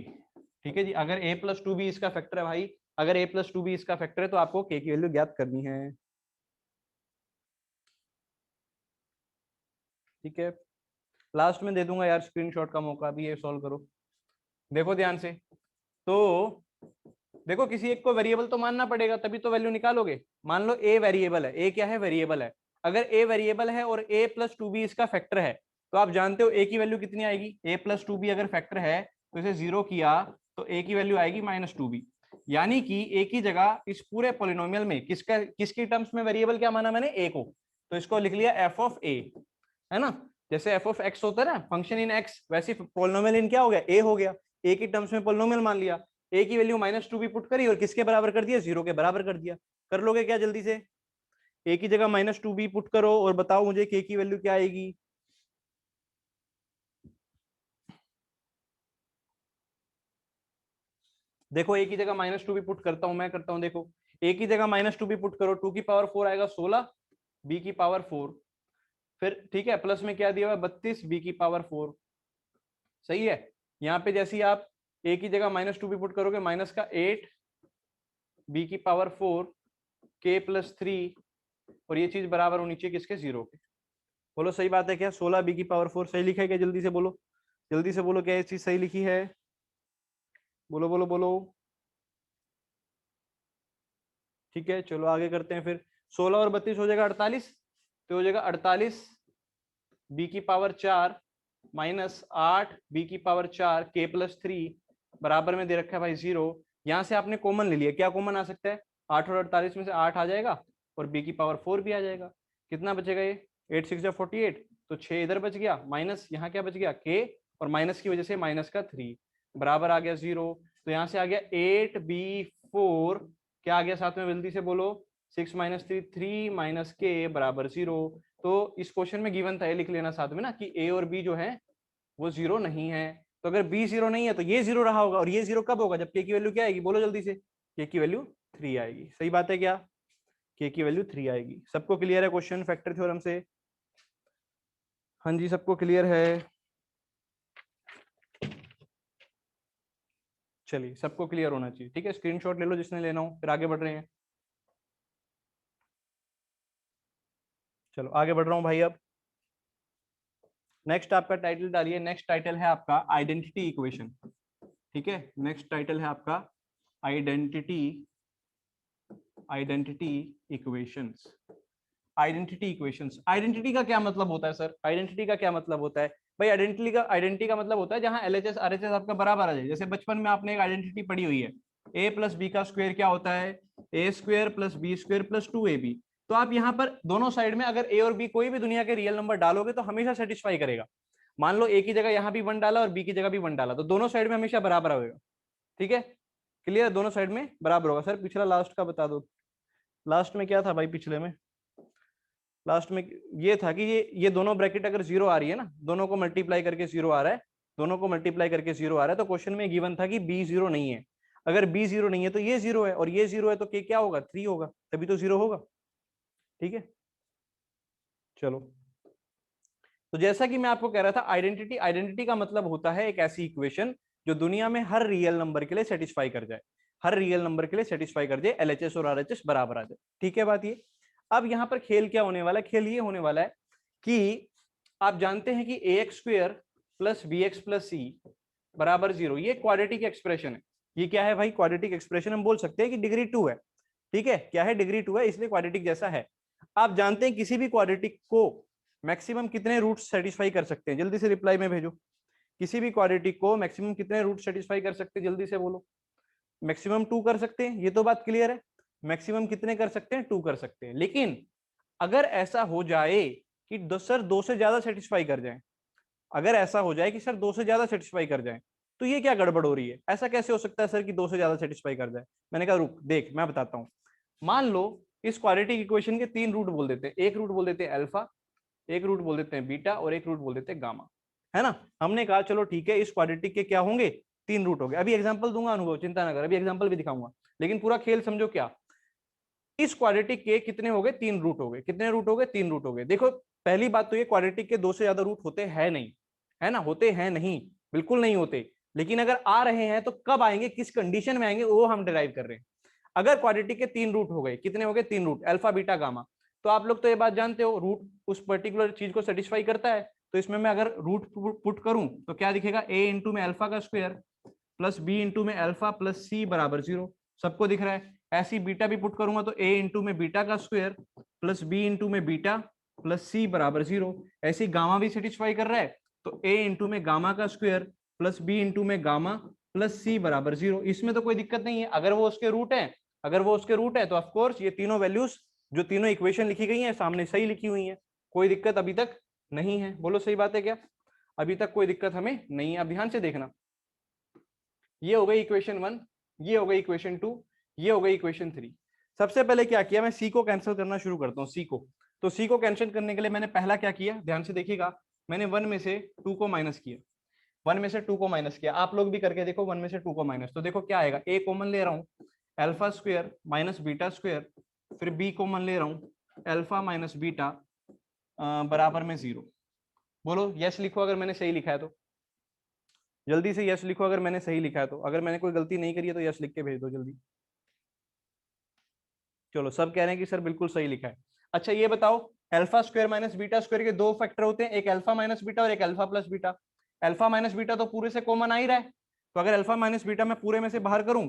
ठीक है जी। अगर a + 2b इसका फैक्टर है भाई, अगर a + 2b इसका फैक्टर है तो आपको k की वैल्यू ज्ञात करनी है। ठीक है, लास्ट में दे दूंगा यार स्क्रीनशॉट का मौका, भी ये सॉल्व करो। देखो ध्यान से, तो देखो किसी एक को वेरिएबल तो मानना पड़ेगा तभी तो वैल्यू निकालोगे। मान लो ए वेरिएबल है, ए क्या है, वेरिएबल है। अगर ए वेरिएबल है और ए प्लस टू बी इसका फैक्टर है, तो आप जानते हो ए की वैल्यू कितनी आएगी, ए प्लस टू बी अगर फैक्टर है तो इसे जीरो किया तो ए की वैल्यू आएगी माइनस टू बी। यानी कि ए की जगह इस पूरे पॉलिनोमियल में किसकी टर्म्स में वेरिएबल क्या माना मैंने, ए को, तो इसको लिख लिया एफ ऑफ ए, है ना। जैसे एफ ऑफ एक्स होता है ना, फंक्शन इन एक्स, वैसे पॉलिनोमियल इन क्या हो गया, ए हो गया। ए की टर्म्स में पॉलिनोमियल मान लिया, ए की वैल्यू माइनस टू भी पुट करी और किसके बराबर कर दिया, जीरो के बराबर कर दिया। कर लोगे क्या जल्दी से, ए की जगह माइनस टू बी पुट करो और बताओ मुझे के की वैल्यू क्या आएगी। देखो ए की जगह माइनस टू भी पुट करता हूं, मैं करता हूं, देखो ए की जगह माइनस टू भी पुट करो, टू की पावर फोर आएगा 16, बी की पावर फोर, फिर ठीक है प्लस में क्या दिया हुआ 32, बी की पावर फोर, सही है। यहाँ पे जैसे आप ए की जगह माइनस टू भी पुट करोगे, माइनस का 8, बी की पावर 4, के प्लस 3, और ये चीज बराबर होनी चाहिए किसके, जीरो के। बोलो सही बात है क्या, 16 बी की पावर 4 सही लिखा है क्या, जल्दी से बोलो, जल्दी से बोलो क्या ये चीज सही लिखी है, बोलो बोलो बोलो। ठीक है चलो आगे करते हैं फिर, 16 और 32 हो जाएगा 48, तो हो जाएगा 48 बी की पावर 4 माइनस 8 बी की पावर 4 के प्लस 3 बराबर में दे रखा है भाई जीरो। यहां से आपने कॉमन ले लिया, क्या कॉमन आ सकता है, 8 और 48 में से 8 आ जाएगा और बी की पावर 4 भी आ जाएगा। कितना बचेगा ये, 8 6 जा 48, तो 6 इधर बच गया, माइनस यहाँ क्या बच गया के, और माइनस की वजह से माइनस का 3 बराबर आ गया जीरो। तो यहाँ से आ गया 8b4, क्या आ गया साथ में जल्दी से बोलो, 6 माइनस 3 3 माइनस के बराबर जीरो। तो इस क्वेश्चन में गिवन था, ये लिख लेना साथ में ना कि ए और बी जो है वो जीरो नहीं है। तो अगर बी जीरो नहीं है तो ये जीरो रहा होगा, और ये जीरो कब होगा, जब के की वैल्यू क्या आएगी, बोलो जल्दी से, के की वैल्यू 3 आएगी। सही बात है क्या, के की वैल्यू 3 आएगी। सबको क्लियर है क्वेश्चन फैक्टर थ्योरम से, हाँ जी सबको क्लियर है, चलिए सबको क्लियर होना चाहिए। ठीक है स्क्रीनशॉट ले लो जिसने लेना हो, फिर आगे बढ़ रहे हैं। चलो आगे बढ़ रहा हूं भाई। अब नेक्स्ट आपका टाइटल डालिए, नेक्स्ट टाइटल है आपका आइडेंटिटी इक्वेशन। ठीक है नेक्स्ट टाइटल है आपका identity, identity equations. Identity equations, identity का क्या मतलब होता है सर, आइडेंटिटी का क्या मतलब होता है भाई, आइडेंटिटी का मतलब होता है जहां एलएचएस आरएचएस आपका बराबर आ जाए। जैसे बचपन में आपने एक आइडेंटिटी पढ़ी हुई है, ए प्लस बी का स्क्वायर क्या होता है, A square plus B square plus 2ab। तो आप यहाँ पर दोनों साइड में अगर ए और बी कोई भी दुनिया के रियल नंबर डालोगे तो हमेशा सेटिस्फाई करेगा। मान लो ए की जगह यहाँ भी 1 डाला और बी की जगह भी 1 डाला, तो दोनों साइड में हमेशा बराबर होगा। ठीक है क्लियर, दोनों साइड में बराबर होगा। सर पिछला लास्ट का बता दो, लास्ट में क्या था भाई, पिछले में लास्ट में ये था कि ये दोनों ब्रैकेट अगर जीरो आ रही है ना, दोनों को मल्टीप्लाई करके जीरो आ रहा है, दोनों को मल्टीप्लाई करके जीरो आ रहा है, तो क्वेश्चन में गिवन था कि बी जीरो नहीं है। अगर बी जीरो नहीं है तो ये जीरो है, और ये जीरो है तो के क्या होगा, 3 होगा, तभी तो जीरो होगा। ठीक है चलो, तो जैसा कि मैं आपको कह रहा था, आइडेंटिटी, आइडेंटिटी का मतलब होता है एक ऐसी इक्वेशन जो दुनिया में हर रियल नंबर के लिए सेटिस्फाई कर जाए, हर रियल नंबर के लिए सेटिस्फाई कर जाए, एलएचएस और आरएचएस बराबर आ जाए। ठीक है बात ये। अब यहाँ पर खेल क्या होने वाला है, खेल ये होने वाला है कि आप जानते हैं कि A X square plus B X plus C बराबर जीरो, ये क्वाड्रेटिक एक्सप्रेशन है। ये क्या है भाई, क्वाड्रेटिक एक्सप्रेशन। हम बोल सकते हैं कि डिग्री 2 है। ठीक है क्या है, डिग्री 2 है, इसलिए क्वाड्रेटिक जैसा है। आप जानते हैं किसी भी क्वाड्रेटिक को मैक्सिमम कितने रूट सेटिस्फाई कर सकते हैं, जल्दी से रिप्लाई में भेजो। किसी भी क्वाड्रेटिक को मैक्सिमम कितने रूट सेटिस्फाई कर सकते हैं, जल्दी से बोलो। मैक्सिमम 2 कर सकते हैं, ये तो बात क्लियर है। मैक्सिमम कितने कर सकते हैं, 2 कर सकते हैं। लेकिन अगर ऐसा हो जाए कि सर 2 से ज्यादा सेटिस्फाई कर जाए, अगर ऐसा हो जाए कि सर 2 से ज्यादा सेटिस्फाई कर जाए, तो ये क्या गड़बड़ हो रही है, ऐसा कैसे हो सकता है सर कि 2 से ज्यादा सेटिस्फाई कर जाए। मैंने कहा रुक देख मैं बताता हूं। मान लो इस क्वाड्रेटिक इक्वेशन के 3 रूट बोल देते हैं, एक रूट बोल देते हैं अल्फा, एक रूट बोल देते हैं बीटा, और एक रूट बोल देते हैं गामा, है ना। हमने कहा चलो ठीक है, इस क्वाड्रेटिक के क्या होंगे, 3 रूट हो गए। अभी एग्जांपल दूंगा, अनुभव चिंता न कर, अभी एग्जांपल भी दिखाऊंगा, लेकिन पूरा खेल समझो। क्या इस क्वाड्रेटिक के कितने हो गए, 3 रूट हो गए। कितने रूट हो गए, 3 रूट हो गए। देखो पहली बात तो ये क्वाड्रेटिक के 2 से ज्यादा रूट होते हैं नहीं, है ना, होते हैं नहीं, बिल्कुल नहीं होते। लेकिन अगर आ रहे हैं तो कब आएंगे, किस कंडीशन में आएंगे, वो हम डिराइव कर रहे हैं। अगर क्वाड्रेटिक के 3 रूट हो गए, कितने हो गए, 3 रूट, अल्फा बीटा गामा, तो आप लोग तो ये बात जानते हो, रूट उस पर्टिकुलर चीज को सेटिस्फाई करता है। तो इसमें मैं अगर रूट पुट करूं तो क्या दिखेगा, a इंटू में अल्फा का स्क्वायर प्लस b इंटू में अल्फा प्लस c बराबर 0। सबको दिख रहा है। ऐसी बीटा भी पुट करूंगा तो a इंटू में बीटा का स्क्वायर प्लस b इंटू में बीटा प्लस c बराबर 0। ऐसी गामा भी सेटिस्फाई कर रहा है, तो a इंटू में गामा का स्क्वायर प्लस b इंटू में गामा प्लस c बराबर 0। इसमें तो कोई दिक्कत नहीं है, अगर वो उसके रूट है, अगर वो उसके रूट है तो ऑफकोर्स ये तीनों वैल्यूज जो तीनों इक्वेशन लिखी गई हैं सामने सही लिखी हुई हैं, कोई दिक्कत अभी तक नहीं है। बोलो सही बात है क्या? अभी तक कोई दिक्कत हमें नहीं है। अब ध्यान से देखना, ये हो गई इक्वेशन 1, ये हो गई इक्वेशन 2, ये हो गई इक्वेशन 3। सबसे पहले क्या किया, मैं सी को कैंसिल करना शुरू करता हूँ, सी को। तो सी को कैंसिल करने के लिए मैंने पहला क्या किया, ध्यान से देखिएगा, मैंने 1 में से 2 को माइनस किया, 1 में से 2 को माइनस किया। आप लोग भी करके देखो 1 में से 2 को माइनस, तो देखो क्या आएगा, ए कॉमन ले रहा हूँ alpha square minus beta square, फिर बी कॉमन ले रहा हूँ अल्फा माइनस बीटा बराबर में 0। बोलो यस लिखो अगर मैंने सही लिखा है तो, जल्दी से यस लिखो अगर मैंने सही लिखा है तो, अगर मैंने कोई गलती नहीं करी है तो यस लिख के भेज दो जल्दी। चलो सब कह रहे हैं कि सर बिल्कुल सही लिखा है। अच्छा ये बताओ, alpha square minus beta square के दो फैक्टर होते हैं, एक अल्फा माइनस बीटा और एक alpha plus beta. Alpha minus beta तो पूरे से कॉमन आ ही रहा है, तो अगर अल्फा माइनस बीटा मैं पूरे में से बाहर करूं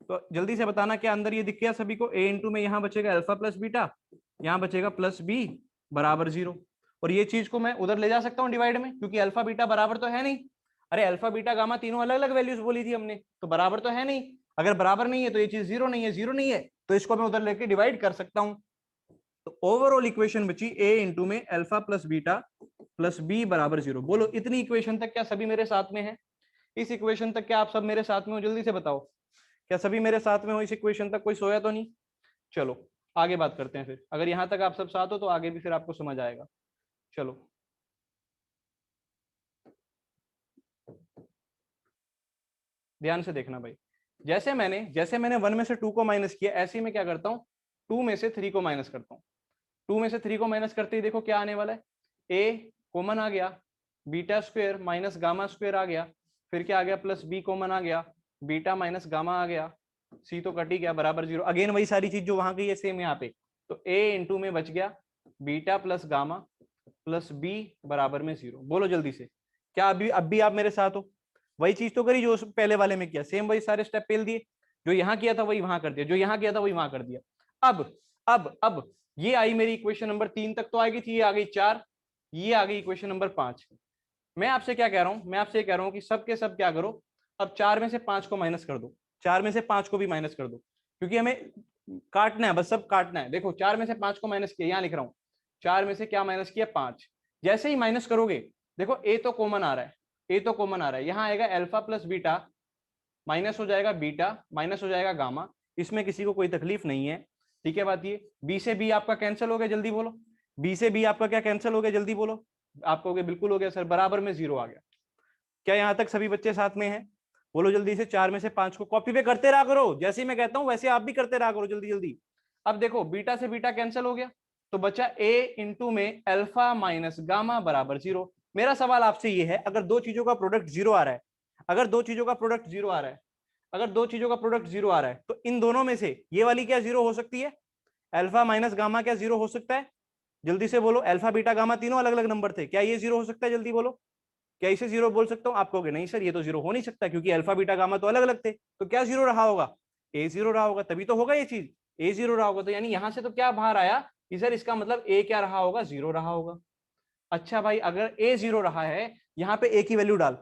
तो जल्दी से बताना क्या अंदर ये दिख गया सभी को, ए इंटू में यहाँ बचेगा अल्फा प्लस बीटा, यहाँ बचेगा प्लस बी बराबर 0। और ये चीज को मैं उधर ले जा सकता हूँ डिवाइड में, क्योंकि अल्फा बीटा बराबर तो है नहीं। अरे अल्फा बीटा गामा तीनों अलग अलग वैल्यूज बोली थी हमने, तो बराबर तो है नहीं। अगर बराबर नहीं है तो ये चीज 0 नहीं है, 0 नहीं है तो इसको मैं उधर लेके डिवाइड कर सकता हूं। तो ओवरऑल इक्वेशन बची a इंटू में alpha plus beta plus b बराबर 0। बोलो इतनी इक्वेशन तक क्या सभी मेरे साथ में है? इस इक्वेशन तक क्या आप सब मेरे साथ में हो? जल्दी से बताओ, क्या सभी मेरे साथ में हो इस इक्वेशन तक? कोई सोया तो नहीं? चलो आगे बात करते हैं फिर, अगर यहां तक आप सब साथ हो तो आगे भी फिर आपको समझ आएगा। चलो ध्यान से देखना भाई, जैसे मैंने 1 में से 2 को माइनस किया, ऐसे ही मैं क्या करता हूँ 2 में से 3 को माइनस करता हूँ। 2 में से 3 को माइनस करते ही देखो क्या आने वाला है, ए कॉमन आ गया, beta square minus gamma square आ गया, फिर क्या आ गया प्लस बी कॉमन आ गया, बीटा माइनस गामा आ गया, सी तो कट ही गया बराबर 0। अगेन वही सारी चीज जो वहां गई है सेम यहाँ पे, तो ए इंटू में बच गया beta plus gamma plus b बराबर में 0। बोलो जल्दी से, क्या अभी अब भी आप मेरे साथ हो? वही चीज तो करी जो पहले वाले में किया, सेम वही सारे स्टेप पेल दिए, जो यहाँ किया था वही वहां कर दिया, जो यहाँ किया था वही वहां कर दिया। अब ये आई मेरी इक्वेशन नंबर 3 तक तो आएगी थी, ये आ गई 4, ये आ गई इक्वेशन नंबर 5। मैं आपसे क्या कह रहा हूं, मैं आपसे ये कह रहा हूं कि सब के सब क्या करो, अब 4 में से 5 को माइनस कर दो, 4 में से 5 को भी माइनस कर दो, क्योंकि हमें काटना है, बस सब काटना है। देखो 4 में से 5 को माइनस किया, यहां लिख रहा हूं 4 में से क्या माइनस किया 5। जैसे ही माइनस करोगे देखो ए तो कॉमन आ रहा है, ए तो कॉमन आ रहा है, यहां आएगा अल्फा प्लस बीटा माइनस हो जाएगा बीटा माइनस हो जाएगा गामा, इसमें किसी को कोई तकलीफ नहीं है। ठीक है बात ये, बी से बी आपका कैंसिल हो गया, जल्दी बोलो, बी से बी आपका क्या कैंसिल हो गया, जल्दी बोलो। आप कहोगे बिल्कुल हो गया सर, बराबर में 0 आ गया। क्या यहाँ तक सभी बच्चे साथ में हैं? बोलो जल्दी से, 4 में से 5 को कॉपी पे करते रहा करो, जैसे ही मैं कहता हूं वैसे आप भी करते रहा करो, जल्दी जल्दी। अब देखो बीटा से बीटा कैंसिल हो गया, तो बचा ए इंटू में अल्फा माइनस गामा बराबर 0। मेरा सवाल आपसे ये है, अगर दो चीजों का प्रोडक्ट 0 आ रहा है, अगर दो चीजों का प्रोडक्ट 0 आ रहा है, अगर दो चीजों का प्रोडक्ट 0 आ रहा है, तो इन दोनों में से ये वाली क्या 0 हो सकती है? अल्फा माइनस गामा क्या 0 हो सकता है? जल्दी से बोलो, अल्फा बीटा गामा तीनों अलग अलग नंबर थे, क्या ये 0 हो सकता है? जल्दी बोलो, क्या इसे 0 बोल सकता हूं? आप कहोगे नहीं सर ये तो 0 हो नहीं सकता, क्योंकि अल्फा बीटा गामा तो अलग अलग थे। तो क्या 0 रहा होगा? ए 0 रहा होगा, तभी तो होगा ये चीज, ए 0 रहा होगा। तो यानी यहां से तो क्या बाहर आया कि सर इसका मतलब ए क्या रहा होगा? 0 रहा होगा। अच्छा भाई अगर ए 0 रहा है, यहाँ पे ए की वैल्यू डाल,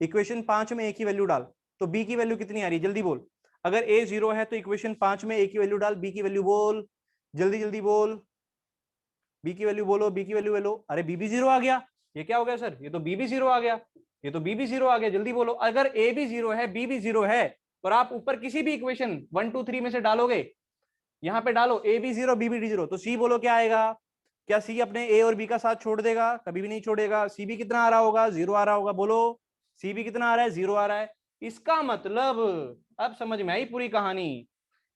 इक्वेशन 5 में ए की वैल्यू डाल, तो बी की वैल्यू कितनी आ रही है? जल्दी बोल। अगर ए 0 है तो इक्वेशन 5 में ए की वैल्यू डाल, बी की वैल्यू बोल, जल्दी जल्दी बोल, बी की वैल्यू बोलो, बी की वैल्यू बोलो। अरे बी भी 0 आ गया, ये क्या हो गया सर? ये तो बी भी 0 आ गया, ये तो बी भी 0 आ गया, जल्दी बोलो। अगर ए भी 0 है, बी भी 0 है, और आप ऊपर किसी भी इक्वेशन 1 2 3 में से डालोगे, यहाँ पे डालो ए बी 0 बी भी 0, तो सी बोलो क्या आएगा? क्या सी अपने ए और बी का साथ छोड़ देगा? कभी भी नहीं छोड़ेगा। सी भी कितना आ रहा होगा? 0 आ रहा होगा। बोलो सी भी कितना आ रहा है? 0 आ रहा है। इसका मतलब अब समझ में आई पूरी कहानी,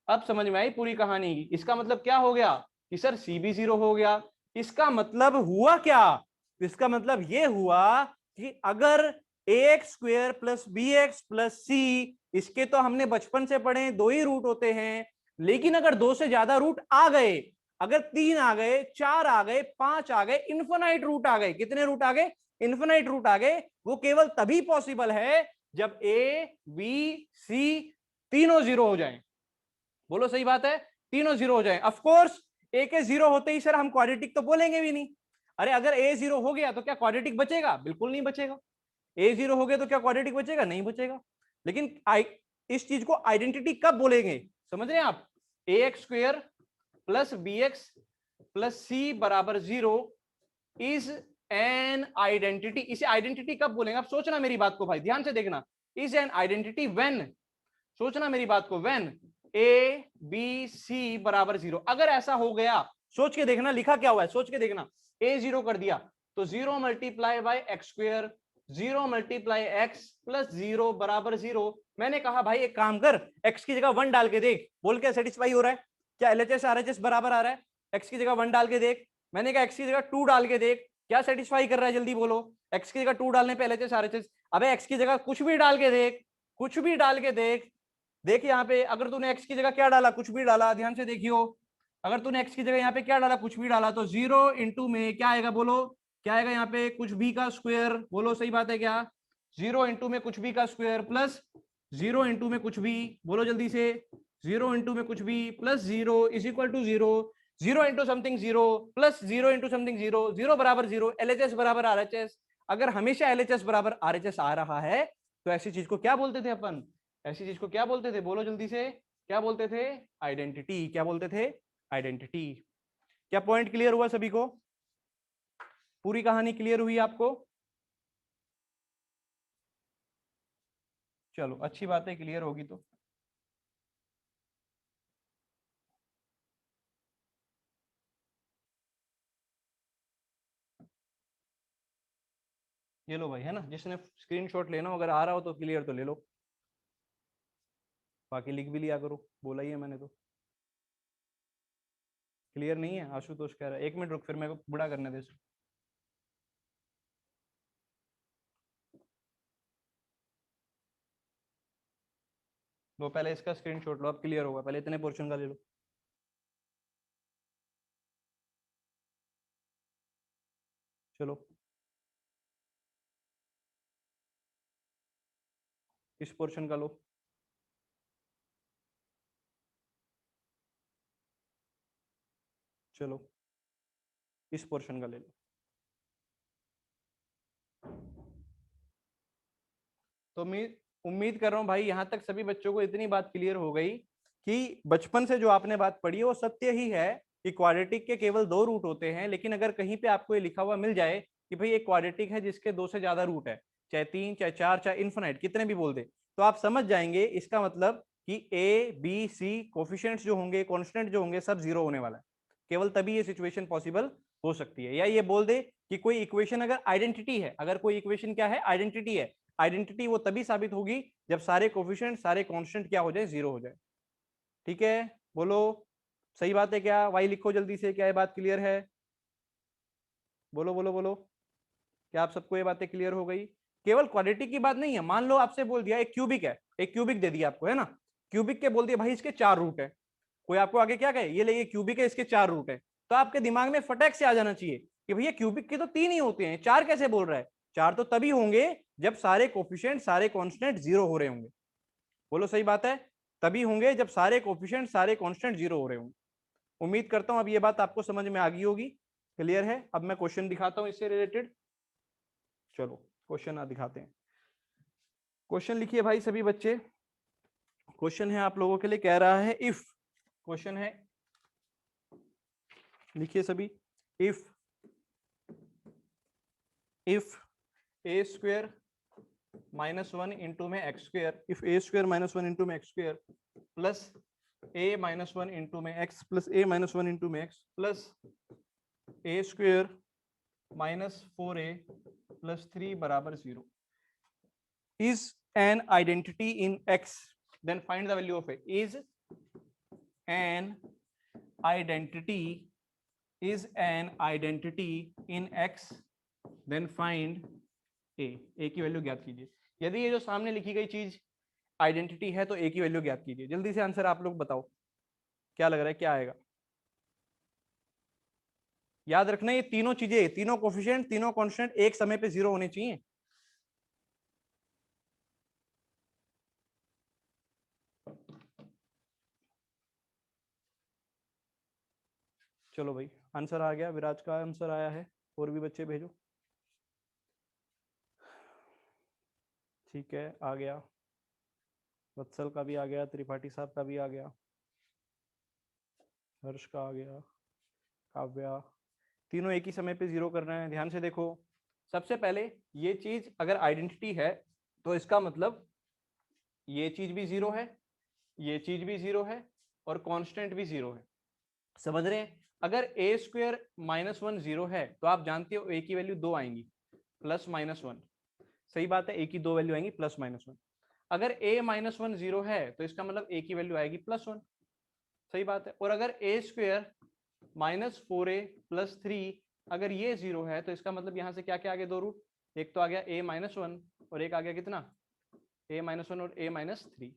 अब समझ में आई पूरी कहानी। इसका मतलब क्या हो गया कि सर सी भी 0 हो गया। इसका मतलब हुआ क्या? इसका मतलब ये हुआ कि अगर ax square plus B X plus C, इसके तो हमने बचपन से पढ़े 2 ही रूट होते हैं, लेकिन अगर 2 से ज्यादा रूट आ गए, अगर 3 आ गए, 4 आ गए, 5 आ गए, इन्फिनाइट रूट आ गए, कितने रूट आ गए? इन्फिनाइट रूट आ गए। वो केवल तभी पॉसिबल है जब ए बी सी तीनों जीरो हो जाएं। बोलो सही बात है, तीनों जीरो हो जाएं। ऑफ कोर्स ए के जीरो होते ही सर हम क्वाड्रेटिक तो बोलेंगे भी नहीं। अरे अगर ए जीरो हो गया तो क्या क्वाड्रेटिक बचेगा? बिल्कुल नहीं बचेगा। ए जीरो हो गया तो क्या क्वाड्रेटिक बचेगा? नहीं बचेगा। लेकिन इस चीज को आइडेंटिटी कब बोलेंगे, समझ रहे हैं आप? A X square plus B X plus C बराबर जीरो इज एन आइडेंटिटी। इसे आइडेंटिटी कब बोलेंगे? आप सोचना मेरी बात को भाई, ध्यान से देखना। इज एन आइडेंटिटी व्हेन, सोचना मेरी बात को, व्हेन ए बी सी बराबर जीरो। अगर ऐसा हो गया, सोच के देखना लिखा क्या हुआ है, सोच के देखना। ए जीरो कर दिया तो zero multiply by X square, zero multiply x plus zero बराबर जीरो। मैंने कहा भाई एक काम कर, एक्स की जगह 1 डाल के देख, बोल क्या सेटिस्फाई हो रहा है? क्या एलएचएस आरएचएस बराबर आ रहा है? एक्स की जगह 1 डाल के देख। मैंने कहा एक्स की जगह 2 डाल के देख, क्या सेटिस्फाई कर रहा है? जल्दी बोलो। एक्स की जगह 2 डालने पे एलएचएस आरएचएस। अबे एक्स की जगह कुछ भी डाल के देख, कुछ भी डाल के देख। देख यहाँ पे अगर तूने एक्स की जगह क्या डाला, कुछ भी डाला, ध्यान से देखियो। अगर तूने एक्स की जगह यहाँ पे क्या डाला, कुछ भी डाला, तो जीरो इंटू में क्या आएगा? बोलो क्या आएगा यहाँ पे? कुछ भी का स्क्वायर। बोलो सही बात है क्या? जीरो इंटू में कुछ भी का स्क्वायर प्लस जीरो इंटू में कुछ भी, बोलो जल्दी से, जीरो इंटू में कुछ भी plus zero is equal to zero, zero into something zero plus zero into something zero, zero बराबर जीरो, एलएचएस बराबर आरएचएस। अगर हमेशा एलएचएस बराबर आरएचएस आ रहा है तो ऐसी चीज को क्या बोलते थे अपन? ऐसी चीज को क्या बोलते थे? बोलो जल्दी से, क्या बोलते थे? आइडेंटिटी। क्या बोलते थे? आइडेंटिटी। क्या पॉइंट क्लियर हुआ सभी को? पूरी कहानी क्लियर हुई आपको? चलो अच्छी बात है, क्लियर होगी तो। ये लो भाई, है ना, जिसने स्क्रीनशॉट लेना हो, अगर आ रहा हो तो क्लियर तो ले लो, बाकी लिख भी लिया करो, बोला ही है मैंने तो। क्लियर नहीं है? आशुतोष कह रहा है, 1 मिनट रुक, फिर मेरे को बुढ़ा करने दे। लो पहले इसका स्क्रीनशॉट लो, अब क्लियर होगा, पहले इतने पोर्शन का ले लो। चलो इस पोर्शन का लो। चलो इस पोर्शन का ले लो। तो मैं उम्मीद कर रहा हूँ भाई यहाँ तक सभी बच्चों को इतनी बात क्लियर हो गई कि बचपन से जो आपने बात पढ़ी है वो सत्य ही है कि क्वाड्रेटिक के केवल 2 रूट होते हैं। लेकिन अगर कहीं पे आपको ये लिखा हुआ मिल जाए कि भाई एक क्वाड्रेटिक है जिसके 2 से ज्यादा रूट है, चाहे 3 चाहे 4 चाहे इन्फिनाइट कितने भी बोल दे, तो आप समझ जाएंगे इसका मतलब कि ए बी सी कोफिशिएंट्स जो होंगे, कॉन्स्टेंट जो होंगे, सब जीरो होने वाला है। केवल तभी ये सिचुएशन पॉसिबल हो सकती है। या ये बोल दे कि कोई इक्वेशन अगर आइडेंटिटी है, अगर कोई इक्वेशन क्या है? आइडेंटिटी है। आइडेंटिटी वो तभी साबित होगी जब सारे कोफिशिएंट सारे कांस्टेंट क्या हो जाए? जीरो हो जाए। ठीक है, बोलो सही बात है क्या? वाई लिखो जल्दी से, क्या ये बात क्लियर है? बोलो बोलो बोलो, क्या आप सबको ये बातें क्लियर हो गई? केवल क्वाड्रेटिक की बात नहीं है। मान लो आपसे बोल दिया एक क्यूबिक है, एक क्यूबिक दे दिया आपको, है ना, क्यूबिक के बोल दिया भाई इसके 4 रूट है। कोई आपको आगे क्या कहे, ये ले ये क्यूबिक है इसके 4 रूट है, तो आपके दिमाग में फटक से आ जाना चाहिए कि भैया क्यूबिक के तो 3 ही होते हैं, 4 कैसे बोल रहा है? 4 तो तभी होंगे जब सारे कोफिशिएंट सारे कांस्टेंट जीरो हो रहे होंगे। बोलो सही बात है, तभी होंगे जब सारे कोफिशिएंट सारे कांस्टेंट जीरो हो रहे होंगे। उम्मीद करता हूं अब ये बात आपको समझ में आ गई होगी, क्लियर है? अब मैं क्वेश्चन दिखाता हूं इससे रिलेटेड। चलो क्वेश्चन दिखाते हैं। क्वेश्चन लिखिए भाई सभी बच्चे। क्वेश्चन है आप लोगों के लिए, कह रहा है इफ, क्वेश्चन है, लिखिए सभी। If A square minus 1 into में X square, if A square minus 1 into में X square plus A minus 1 into में X plus A minus 1 into में X plus A square minus 4a plus 3 बराबर 0 is an identity in x, then find the value of a. Is an identity in x, then find a की value ज्ञात कीजिए। यदि ये जो सामने लिखी गई चीज आइडेंटिटी है तो a की वैल्यू ज्ञात कीजिए। जल्दी से आंसर आप लोग बताओ, क्या लग रहा है क्या आएगा? याद रखना ये तीनों चीजें, तीनों कोफिशिएंट, तीनों कांस्टेंट एक समय पे 0 होने चाहिए। चलो भाई आंसर आ गया, विराज का आंसर आया है, और भी बच्चे भेजो। ठीक है आ गया, वत्सल का भी आ गया, त्रिपाठी साहब का भी आ गया, हर्ष का आ गया, काव्या, तीनों एक ही समय पे 0 कर रहे हैं। ध्यान से देखो, सबसे पहले ये चीज अगर आइडेंटिटी है तो इसका मतलब ये चीज भी 0 है, ये चीज भी 0 है, और कांस्टेंट भी 0 है। समझ रहे हैं? अगर ए स्क्वायर -1 0 है तो आप जानते हो ए की वैल्यू 2 आएंगी, +-1। सही बात है, ए की 2 वैल्यू आएंगी +-1। अगर a -1 0 है तो इसका मतलब a की वैल्यू आएगी +1। सही बात है। और अगर a स्क्वायर -4a + 3 अगर ये 0 है तो इसका मतलब यहाँ से क्या क्या आ गया, दो रूट, एक तो आ गया a -1 और एक आ गया कितना, a -1 और a -3।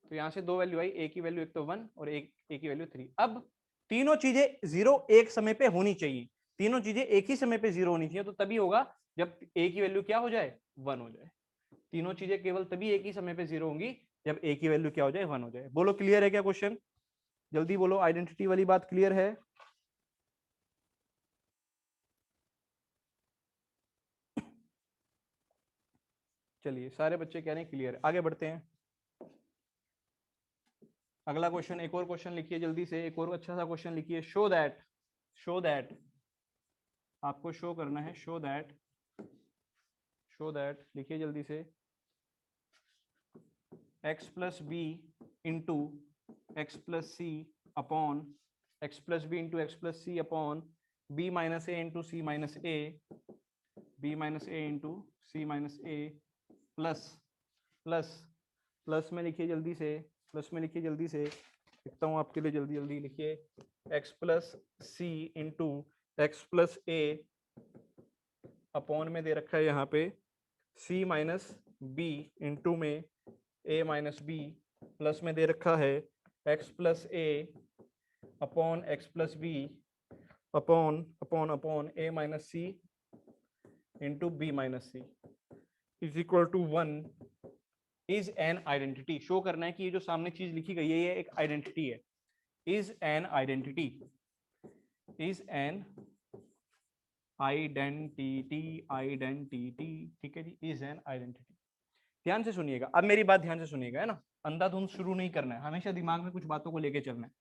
तो यहाँ से दो वैल्यू आई, a की वैल्यू एक तो 1 और एक a की वैल्यू 3। अब तीनों चीजें 0 एक समय पे होनी चाहिए, तीनों चीजें एक ही समय पे 0 होनी चाहिए, तो तभी होगा जब a की वैल्यू क्या हो जाए, 1 हो जाए। तीनों चीजें केवल तभी एक ही समय पे 0 होंगी जब a की वैल्यू क्या हो जाए, 1 हो जाए। बोलो क्लियर है क्या क्वेश्चन? जल्दी बोलो, आइडेंटिटी वाली बात क्लियर है? चलिए सारे बच्चे कह रहे हैं क्लियर, आगे बढ़ते हैं। अगला क्वेश्चन, एक और क्वेश्चन लिखिए जल्दी से, एक और अच्छा सा क्वेश्चन लिखिए। शो दैट आपको शो करना है, शो दैट लिखिए जल्दी से, x + b into x + c upon x + b into x + c upon b - a into c - a, b - a into c - a plus plus plus में लिखिए जल्दी से, प्लस में लिखिए जल्दी से, लिखता हूँ आपके लिए, जल्दी जल्दी लिखिए, x + c into x + a upon में दे रखा है यहाँ पे c - b इंटू में a - b प्लस में दे रखा है x + a upon x + b upon upon upon a - c into b - c is equal to 1 is an identity. Show करना है कि ये जो सामने चीज लिखी गई है ये एक आइडेंटिटी है। Is an identity, is an identity, identity, ठीक है जी, इज एन आइडेंटिटी। ध्यान से सुनिएगा, अब मेरी बात ध्यान से सुनिएगा, है ना, अंधाधुंध शुरू नहीं करना है, हमेशा दिमाग में कुछ बातों को लेके चलना है,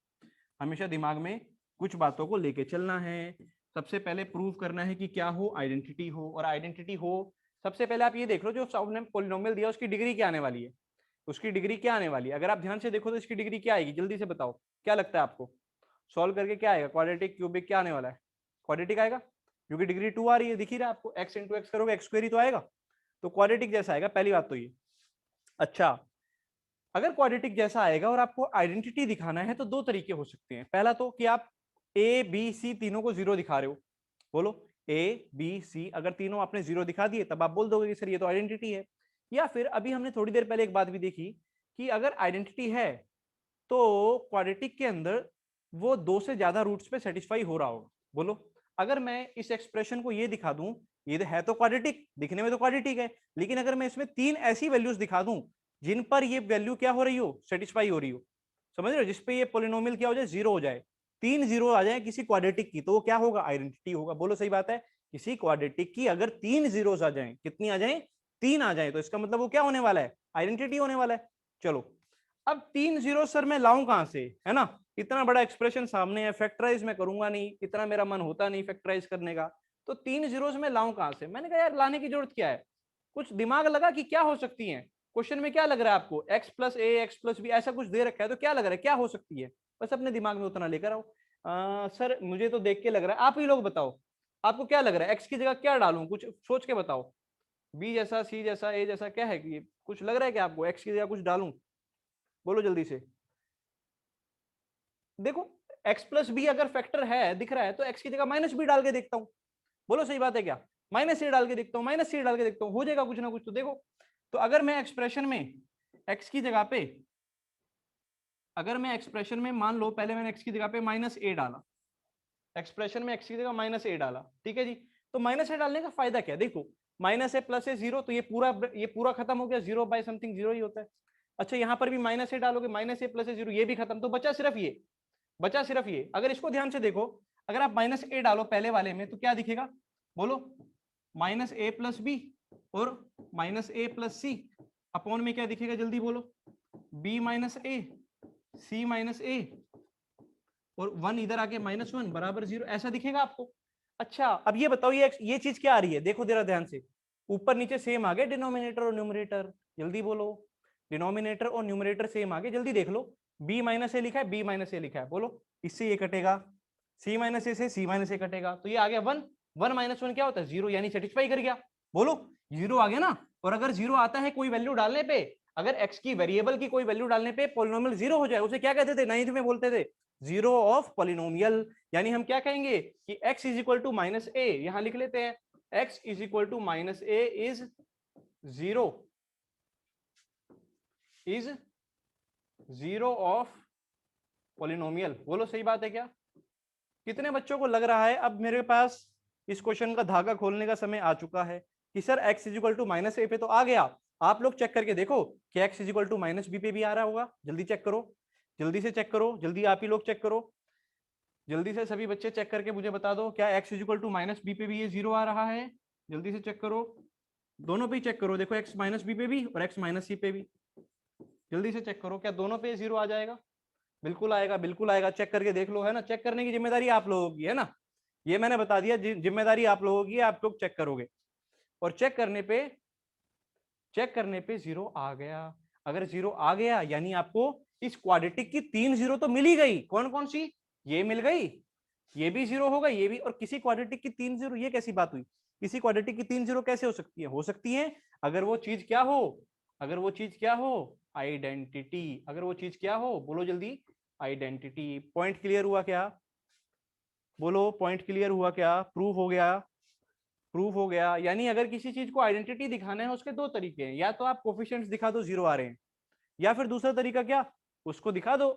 हमेशा दिमाग में कुछ बातों को लेके चलना है। सबसे पहले प्रूव करना है कि क्या हो, आइडेंटिटी हो, और आइडेंटिटी हो सबसे पहले आप ये देख लो जो सबने पॉलिनोमियल दिया उसकी डिग्री क्या आने वाली है, उसकी डिग्री क्या आने वाली है। अगर आप ध्यान से देखो तो इसकी डिग्री क्या आएगी, जल्दी से बताओ, क्या लगता है आपको, सॉल्व करके क्या आएगा, क्वाड्रेटिक, क्यूबिक, क्या आने वाला है, क्वाड्रेटिक आएगा, क्योंकि डिग्री 2 आ रही है, दिख ही रहा है आपको, x × x करोगे x² ही तो आएगा, तो क्वाड्रेटिक जैसा आएगा, पहली बात तो ये। अच्छा, अगर क्वाड्रेटिक जैसा आएगा और आपको आइडेंटिटी दिखाना है तो दो तरीके हो सकते हैं। पहला तो कि आप ए बी सी तीनों को 0 दिखा रहे हो, बोलो ए बी सी, अगर तीनों आपने 0 दिखा दिए तब आप बोल दोगे कि सर ये तो आइडेंटिटी है। या फिर अभी हमने थोड़ी देर पहले एक बात भी देखी कि अगर आइडेंटिटी है तो क्वाड्रेटिक के अंदर वो 2 से ज्यादा रूट्स पे सेटिस्फाई हो रहा होगा। बोलो, अगर मैं इस एक्सप्रेशन को ये दिखा दूं, ये है तो क्वाड्रेटिक, दिखने में तो क्वाड्रेटिक है, लेकिन अगर मैं इसमें 3 ऐसी वैल्यूज दिखा दूं जिन पर ये वैल्यू क्या हो रही हो, सेटिस्फाई हो रही हो, समझ रहे हो, जिसपे ये पॉलिनोमियल क्या हो जाए, 0 हो जाए, 3 0 आ जाए किसी क्वाड्रेटिक की, तो वो क्या होगा, आइडेंटिटी होगा। बोलो सही बात है, किसी क्वाड्रेटिक की अगर 3 जीरोस आ जाए, कितनी आ जाए, 3 आ जाए, तो इसका मतलब वो क्या होने वाला है, आइडेंटिटी होने वाला है। चलो, अब 3 जीरो सर मैं लाऊं कहां से, है ना, इतना बड़ा एक्सप्रेशन सामने है, फैक्टराइज मैं करूंगा नहीं, इतना मेरा मन होता नहीं फैक्टराइज करने का, तो 3 जीरोस में लाऊं कहां से। मैंने कहा यार लाने की जरूरत क्या है, कुछ दिमाग लगा कि क्या हो सकती है, क्वेश्चन में क्या लग रहा है आपको, x + a x + b ऐसा कुछ दे रखा है, तो क्या लग रहा है, क्या हो सकती है, बस अपने दिमाग में उतना लेकर आओ। सर मुझे तो देख के लग रहा है, आप ही लोग बताओ आपको क्या लग रहा है, x की जगह क्या डालूं, कुछ सोच के बताओ, b जैसा, c जैसा, a जैसा, क्या है कि कुछ लग रहा है क्या आपको, x की जगह कुछ डालूं, बोलो जल्दी से। देखो, x + b अगर फैक्टर है दिख रहा है तो x की जगह -b डाल के देखता हूं, बोलो सही बात है क्या, -c डाल के देखता हूं, -c डाल के देखता हूं, हो जाएगा कुछ ना कुछ तो। देखो, तो अगर मैं एक्सप्रेशन में x की जगह पे, अगर मैं एक्सप्रेशन में मान लो पहले मैंने x की जगह पे -a डाला, एक्सप्रेशन में x की जगह माइनस ए डाला, ठीक है जी। तो माइनस ए डालने का फायदा क्या, देखो माइनस ए प्लस ए जीरो, तो ये पूरा खत्म हो गया, जीरो बाय समथिंग जीरो ही होता है। अच्छा यहाँ पर भी माइनस ए डालोगे, माइनस ए प्लस ए जीरो, ये भी खत्म, तो बचा सिर्फ ये, बचा सिर्फ ये। अगर इसको ध्यान से देखो, अगर आप माइनस ए डालो पहले वाले में तो क्या दिखेगा, बोलो, माइनस ए प्लस बी और माइनस ए प्लस सी, अपॉन में क्या दिखेगा जल्दी बोलो, बी माइनस ए सी माइनस ए, और वन इधर आके माइनस वन बराबर जीरो, ऐसा दिखेगा आपको। अच्छा अब ये बताओ, ये चीज क्या आ रही है, देखो जरा ध्यान से, ऊपर नीचे सेम आ गए डिनोमिनेटर और न्यूमरेटर, जल्दी बोलो, डिनोमिनेटर और न्यूमरेटर सेम आ गए, जल्दी देख लो, बी माइनस ए लिखा है, बी माइनस ए लिखा है, बोलो इससे ये कटेगा, सी माइनस ए से सी माइनस ए कटेगा, तो ये आ गया वन, वन माइनस वन क्या होता है, जीरो, यानी सेटिस्फाई कर गया, बोलो जीरो आ गया ना। और अगर जीरो आता है कोई वैल्यू डालने पे, अगर एक्स की वेरिएबल की कोई वैल्यू डालने पे पॉलिनोमियल जीरो हो जाए, उसे क्या कहते थे, नाइन्थ में बोलते थे जीरो ऑफ पॉलिनोमियल, यानी हम क्या कहेंगे कि x is equal to minus A, यहां लिख लेते हैं x is equal to minus A is zero, is zero of polynomial, बोलो सही बात है क्या। कितने बच्चों को लग रहा है अब मेरे पास इस क्वेश्चन का धागा खोलने का समय आ चुका है कि sir x is equal to minus A पे तो आ गया, आप लोग चेक करके देखो कि x is equal to minus b पे भी आ रहा होगा, जल्दी चेक करो, जल्दी से चेक करो, जल्दी आप ही लोग चेक करो, जल्दी से सभी बच्चे चेक करके मुझे बता दो, क्या x is equal to minus b पे भी ये जीरो आ रहा है, जल्दी से चेक करो, दोनों पे ही चेक करो, देखो x माइनस बी पे भी और x माइनस सी पे भी, जल्दी से चेक करो, क्या दोनों पे जीरो आ जाएगा, बिल्कुल आएगा, बिल्कुल आएगा, चेक करके देख लो, है ना, चेक करने की जिम्मेदारी आप लोगों की है ना, ये मैंने बता दिया, जिम्मेदारी आप लोगों की है, आप लोग चेक करोगे, और चेक करने पे जीरो आ गया, अगर जीरो आ गया यानी आपको इस क्वाड्रेटिक की तीन जीरो तो मिल ही गई, कौन कौन सी, ये मिल गई, ये भी जीरो होगा, ये भी, और किसी क्वाड्रेटिक की तीन जीरो, ये कैसी बात हुई, किसी क्वाड्रेटिक की तीन जीरो कैसे हो सकती है, अगर वो चीज क्या हो, अगर वो चीज क्या हो, आइडेंटिटी, अगर वो चीज क्या हो, बोलो जल्दी, आइडेंटिटी। पॉइंट क्लियर हुआ क्या, बोलो पॉइंट क्लियर हुआ क्या, प्रूफ हो गया, प्रूफ हो गया, यानी अगर किसी चीज को आइडेंटिटी दिखाना है उसके दो तरीके हैं, या तो आप कोफिशिएंट्स दिखा दो जीरो आ रहे हैं, या फिर दूसरा तरीका क्या, उसको दिखा दो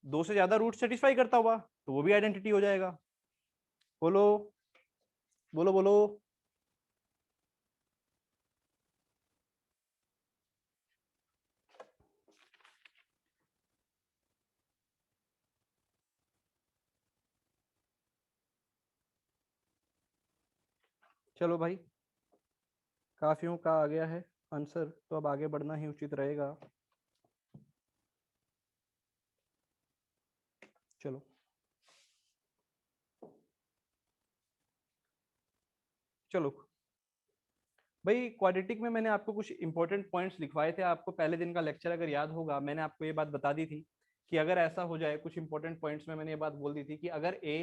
दो से ज्यादा रूट सेटिस्फाई करता हुआ, तो वो भी आइडेंटिटी हो जाएगा, बोलो बोलो बोलो। चलो भाई, काफियों का आ गया है आंसर, तो अब आगे बढ़ना ही उचित रहेगा, चलो चलो भाई, क्वाड्रेटिक में मैंने आपको कुछ इंपॉर्टेंट पॉइंट्स लिखवाए थे, आपको पहले दिन का लेक्चर अगर याद होगा, मैंने आपको ये बात बता दी थी कि अगर ऐसा हो जाए, कुछ इंपॉर्टेंट पॉइंट्स में मैंने ये बात बोल दी थी कि अगर ए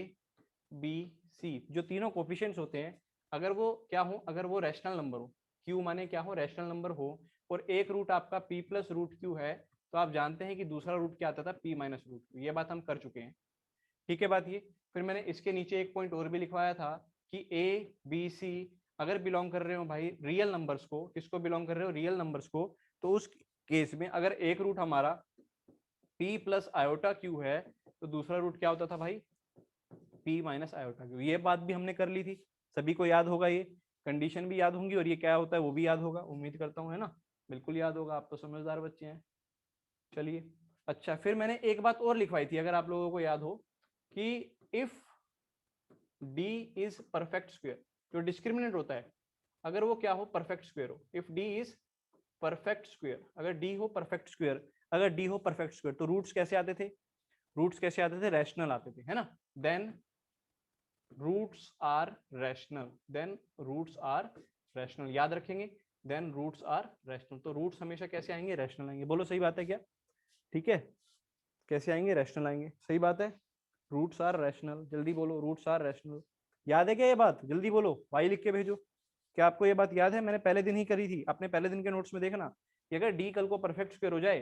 बी सी जो तीनों कोफिशिएंट्स होते हैं, अगर वो क्या हो, अगर वो रैशनल नंबर हो, क्यू माने क्या हो, रैशनल नंबर हो, और एक रूट आपका पी प्लस रूट क्यू है, तो आप जानते हैं कि दूसरा रूट क्या आता था, पी माइनस रूट क्यू, ये बात हम कर चुके हैं, ठीक है बात ये। फिर मैंने इसके नीचे एक पॉइंट और भी लिखवाया था कि ए बी सी अगर बिलोंग कर रहे हो भाई रियल नंबर्स को, किसको बिलोंग कर रहे हो, रियल नंबर्स को, तो उस केस में अगर एक रूट हमारा p प्लस आयोटा क्यू है, तो दूसरा रूट क्या होता था भाई, p माइनस आयोटा क्यू, ये बात भी हमने कर ली थी, सभी को याद होगा, ये कंडीशन भी याद होंगी और ये क्या होता है वो भी याद होगा, उम्मीद करता हूँ, है ना, बिल्कुल याद होगा, आप तो समझदार बच्चे हैं। चलिए, अच्छा फिर मैंने एक बात और लिखवाई थी, अगर आप लोगों को याद हो, कि if d is perfect square, जो डिस्क्रिमिनेंट होता है, अगर वो क्या हो, परफेक्ट स्क्वायर हो, if d is perfect square, अगर d हो परफेक्ट स्क्वायर, अगर d हो परफेक्ट स्क्वायर, तो रूट्स कैसे आते थे, रूट्स कैसे आते थे, रैशनल आते थे, है ना, then roots are rational, then roots are rational, याद रखेंगे, देन रूट्स आर रैशनल, तो रूट्स हमेशा कैसे आएंगे, रैशनल आएंगे, बोलो सही बात है क्या, ठीक है, कैसे आएंगे, रैशनल आएंगे, सही बात है, रूट्स आर रैशनल, जल्दी बोलो, रूट्स आर रैशनल, याद है क्या ये बात, जल्दी बोलो, वाई लिख के भेजो, क्या आपको ये बात याद है, मैंने पहले दिन ही करी थी, अपने पहले दिन के नोट्स में देखना, कि अगर डी कल को परफेक्ट स्क्वायर हो जाए,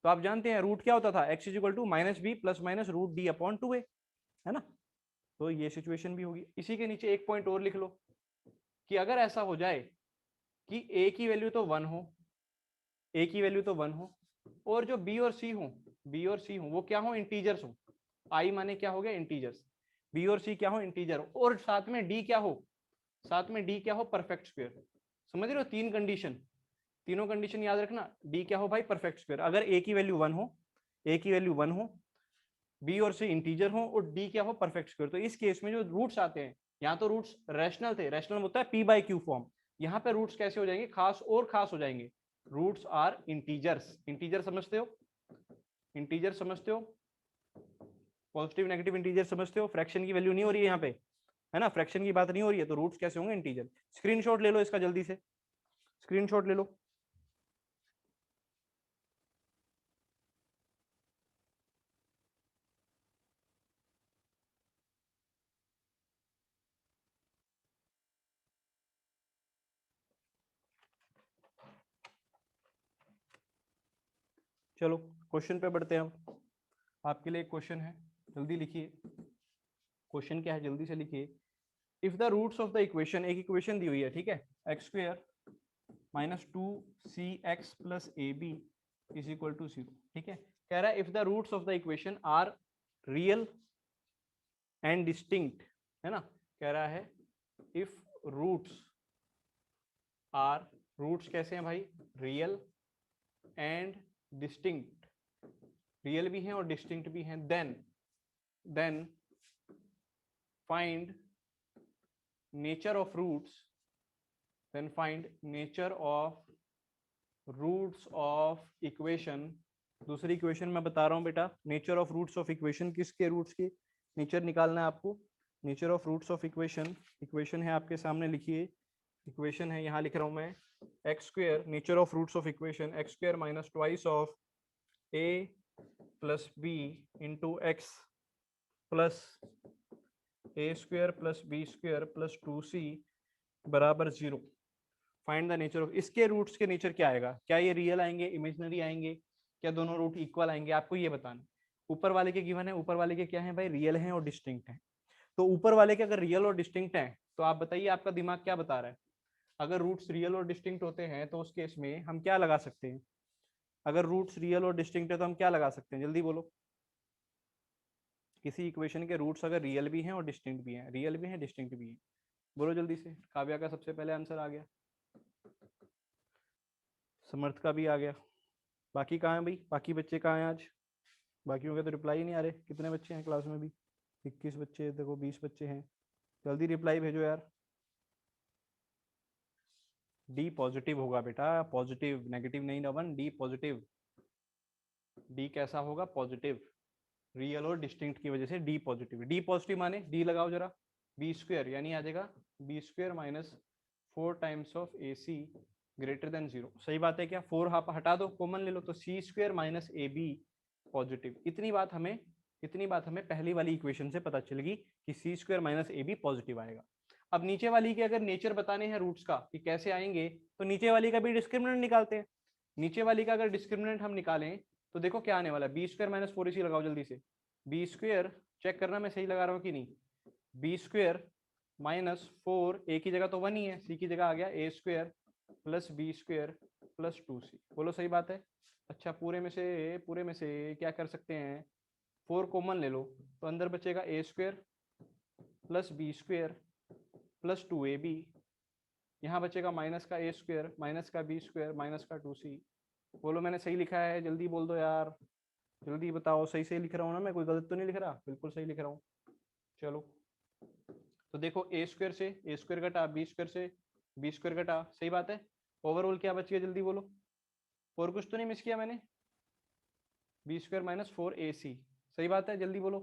तो आप जानते हैं रूट क्या होता था, x is equal to minus b plus minus root D upon two है ना, तो ये सिचुएशन भी होगी। इसी के नीचे एक पॉइंट और लिख लो, कि अगर ऐसा हो जाए कि ए की वैल्यू तो वन हो, ए की वैल्यू तो वन हो, और जो बी और सी हो, बी और सी हो वो क्या हो, इंटीजर्स हो, आई माने क्या हो गया, इंटीजर्स, बी और सी क्या हो, इंटीजर, और साथ में डी क्या हो, साथ में डी क्या हो, परफेक्ट स्क्वायर। समझ रहे हो, तीन कंडीशन, तीनों कंडीशन याद रखना। डी क्या हो भाई, परफेक्ट स्क्वायर। अगर ए की वैल्यू 1 हो, ए की वैल्यू 1 हो, बी और सी इंटीजर हो, और डी क्या हो, परफेक्ट स्क्वायर, तो इस केस में जो रूट्स आते हैं, यहाँ तो रूट्स रैशनल थे, रैशनल होता है पी बाई क्यू फॉर्म, यहाँ पे रूट्स कैसे हो जाएंगे, खास और खास हो जाएंगे। Roots are integers. इंटीजर समझते हो, इंटीजर समझते हो, पॉजिटिव नेगेटिव इंटीजर समझते हो। फ्रैक्शन की वैल्यू नहीं हो रही है यहाँ पे, है ना, फ्रैक्शन की बात नहीं हो रही है, तो रूट्स कैसे होंगे, इंटीजर। स्क्रीनशॉट ले लो इसका जल्दी से, स्क्रीनशॉट ले लो। चलो क्वेश्चन पे बढ़ते हैं हम। आपके लिए एक क्वेश्चन है, जल्दी लिखिए। क्वेश्चन क्या है, जल्दी से लिखिए। If the roots of the equation, एक इक्वेशन दी हुई है, ठीक है, x square minus 2cx plus a b is equal to 0, ठीक है। कह रहा है if the roots of the equation are real and distinct, है ना। कह रहा है इफ रूट्स आर, रूट्स कैसे हैं भाई, रियल एंड डिस्टिंक्ट, रियल भी हैं और डिस्टिंक्ट भी हैं, then find nature of roots, then find nature of roots of equation. दूसरी इक्वेशन मैं बता रहा हूं बेटा, nature of roots of equation, किसके रूट्स की नेचर निकालना है आपको, nature of roots of equation. Equation है आपके सामने, लिखिए, इक्वेशन है, यहाँ लिख रहा हूं मैं, x square, nature of roots of equation, x square minus twice of a plus b into x plus a square plus B square plus 2c बराबर 0। फाइंड द नेचर ऑफ, इसके रूट्स के nature क्या आएगा, क्या ये real आएंगे, imaginary आएंगे, क्या दोनों रूट इक्वल आएंगे, आपको ये बताना। ऊपर वाले के गिवन है, ऊपर वाले के क्या है भाई, रियल हैं और डिस्टिंक्ट हैं। तो ऊपर वाले के अगर रियल और डिस्टिंक्ट हैं, तो आप बताइए आपका दिमाग क्या बता रहा है। अगर रूट्स रियल और डिस्टिंक्ट होते हैं तो उस केस में हम क्या लगा सकते हैं, अगर रूट्स रियल और डिस्टिंक्ट है तो हम क्या लगा सकते हैं, जल्दी बोलो। किसी इक्वेशन के रूट्स अगर रियल भी हैं और डिस्टिंक्ट भी हैं, रियल भी हैं डिस्टिंक्ट भी हैं, बोलो जल्दी से। काव्या का सबसे पहले आंसर आ गया, समर्थ का भी आ गया। बाकी कहाँ है भाई, बाकी बच्चे कहाँ हैं आज, बाकियों के तो रिप्लाई ही नहीं आ रहे। कितने बच्चे हैं क्लास में भी, 21 बच्चे, देखो 20 बच्चे हैं, जल्दी रिप्लाई भेजो यार। डी पॉजिटिव होगा बेटा, पॉजिटिव, नेगेटिव नहीं ना, वन डी पॉजिटिव। डी कैसा होगा, पॉजिटिव, रियल और डिस्टिंक्ट की वजह से डी पॉजिटिव। डी पॉजिटिव माने डी लगाओ जरा, बी स्क्वायर, यानी आ जाएगा b square minus 4 times of a c greater than 0। सही बात है क्या, 4 हटा दो, कॉमन ले लो, तो सी स्क्वायर माइनस ए बी पॉजिटिव। इतनी बात हमें पहली वाली इक्वेशन से पता चल गई कि सी स्क्वायर माइनस ए बी पॉजिटिव आएगा। अब नीचे वाली के अगर नेचर बताने हैं रूट्स का कि कैसे आएंगे, तो नीचे वाली का भी डिस्क्रिमिनेंट निकालते हैं। नीचे वाली का अगर डिस्क्रिमिनेंट हम निकालें तो देखो क्या आने वाला है, बी स्क्वायर माइनस 4ac लगाओ जल्दी से। बी स्क्वायर, चेक करना मैं सही लगा रहा हूँ कि नहीं, बी स्क्वायर माइनस 4, ए की जगह तो 1 ही है, सी की जगह आ गया A square plus B square plus 2c। बोलो सही बात है। अच्छा, पूरे में से क्या कर सकते हैं, 4 कॉमन ले लो, तो अंदर बचेगा A square plus B square plus 2ab, यहाँ बचेगा माइनस का ए स्क्वायर माइनस का बी स्क्वायर माइनस का 2c। बोलो मैंने सही लिखा है, जल्दी बोल दो यार, जल्दी बताओ, सही सही लिख रहा हूँ ना मैं, कोई गलत तो नहीं लिख रहा, बिल्कुल सही लिख रहा हूँ। चलो, तो देखो ए स्क्वायर से ए स्क्वायर घटा, बी स्क्वायर से बी स्क्वायर घटा, सही बात है। ओवरऑल क्या बच गया, जल्दी बोलो, और कुछ तो नहीं मिस किया मैंने, बी स्क्वायर माइनस 4ac, सही बात है, जल्दी बोलो,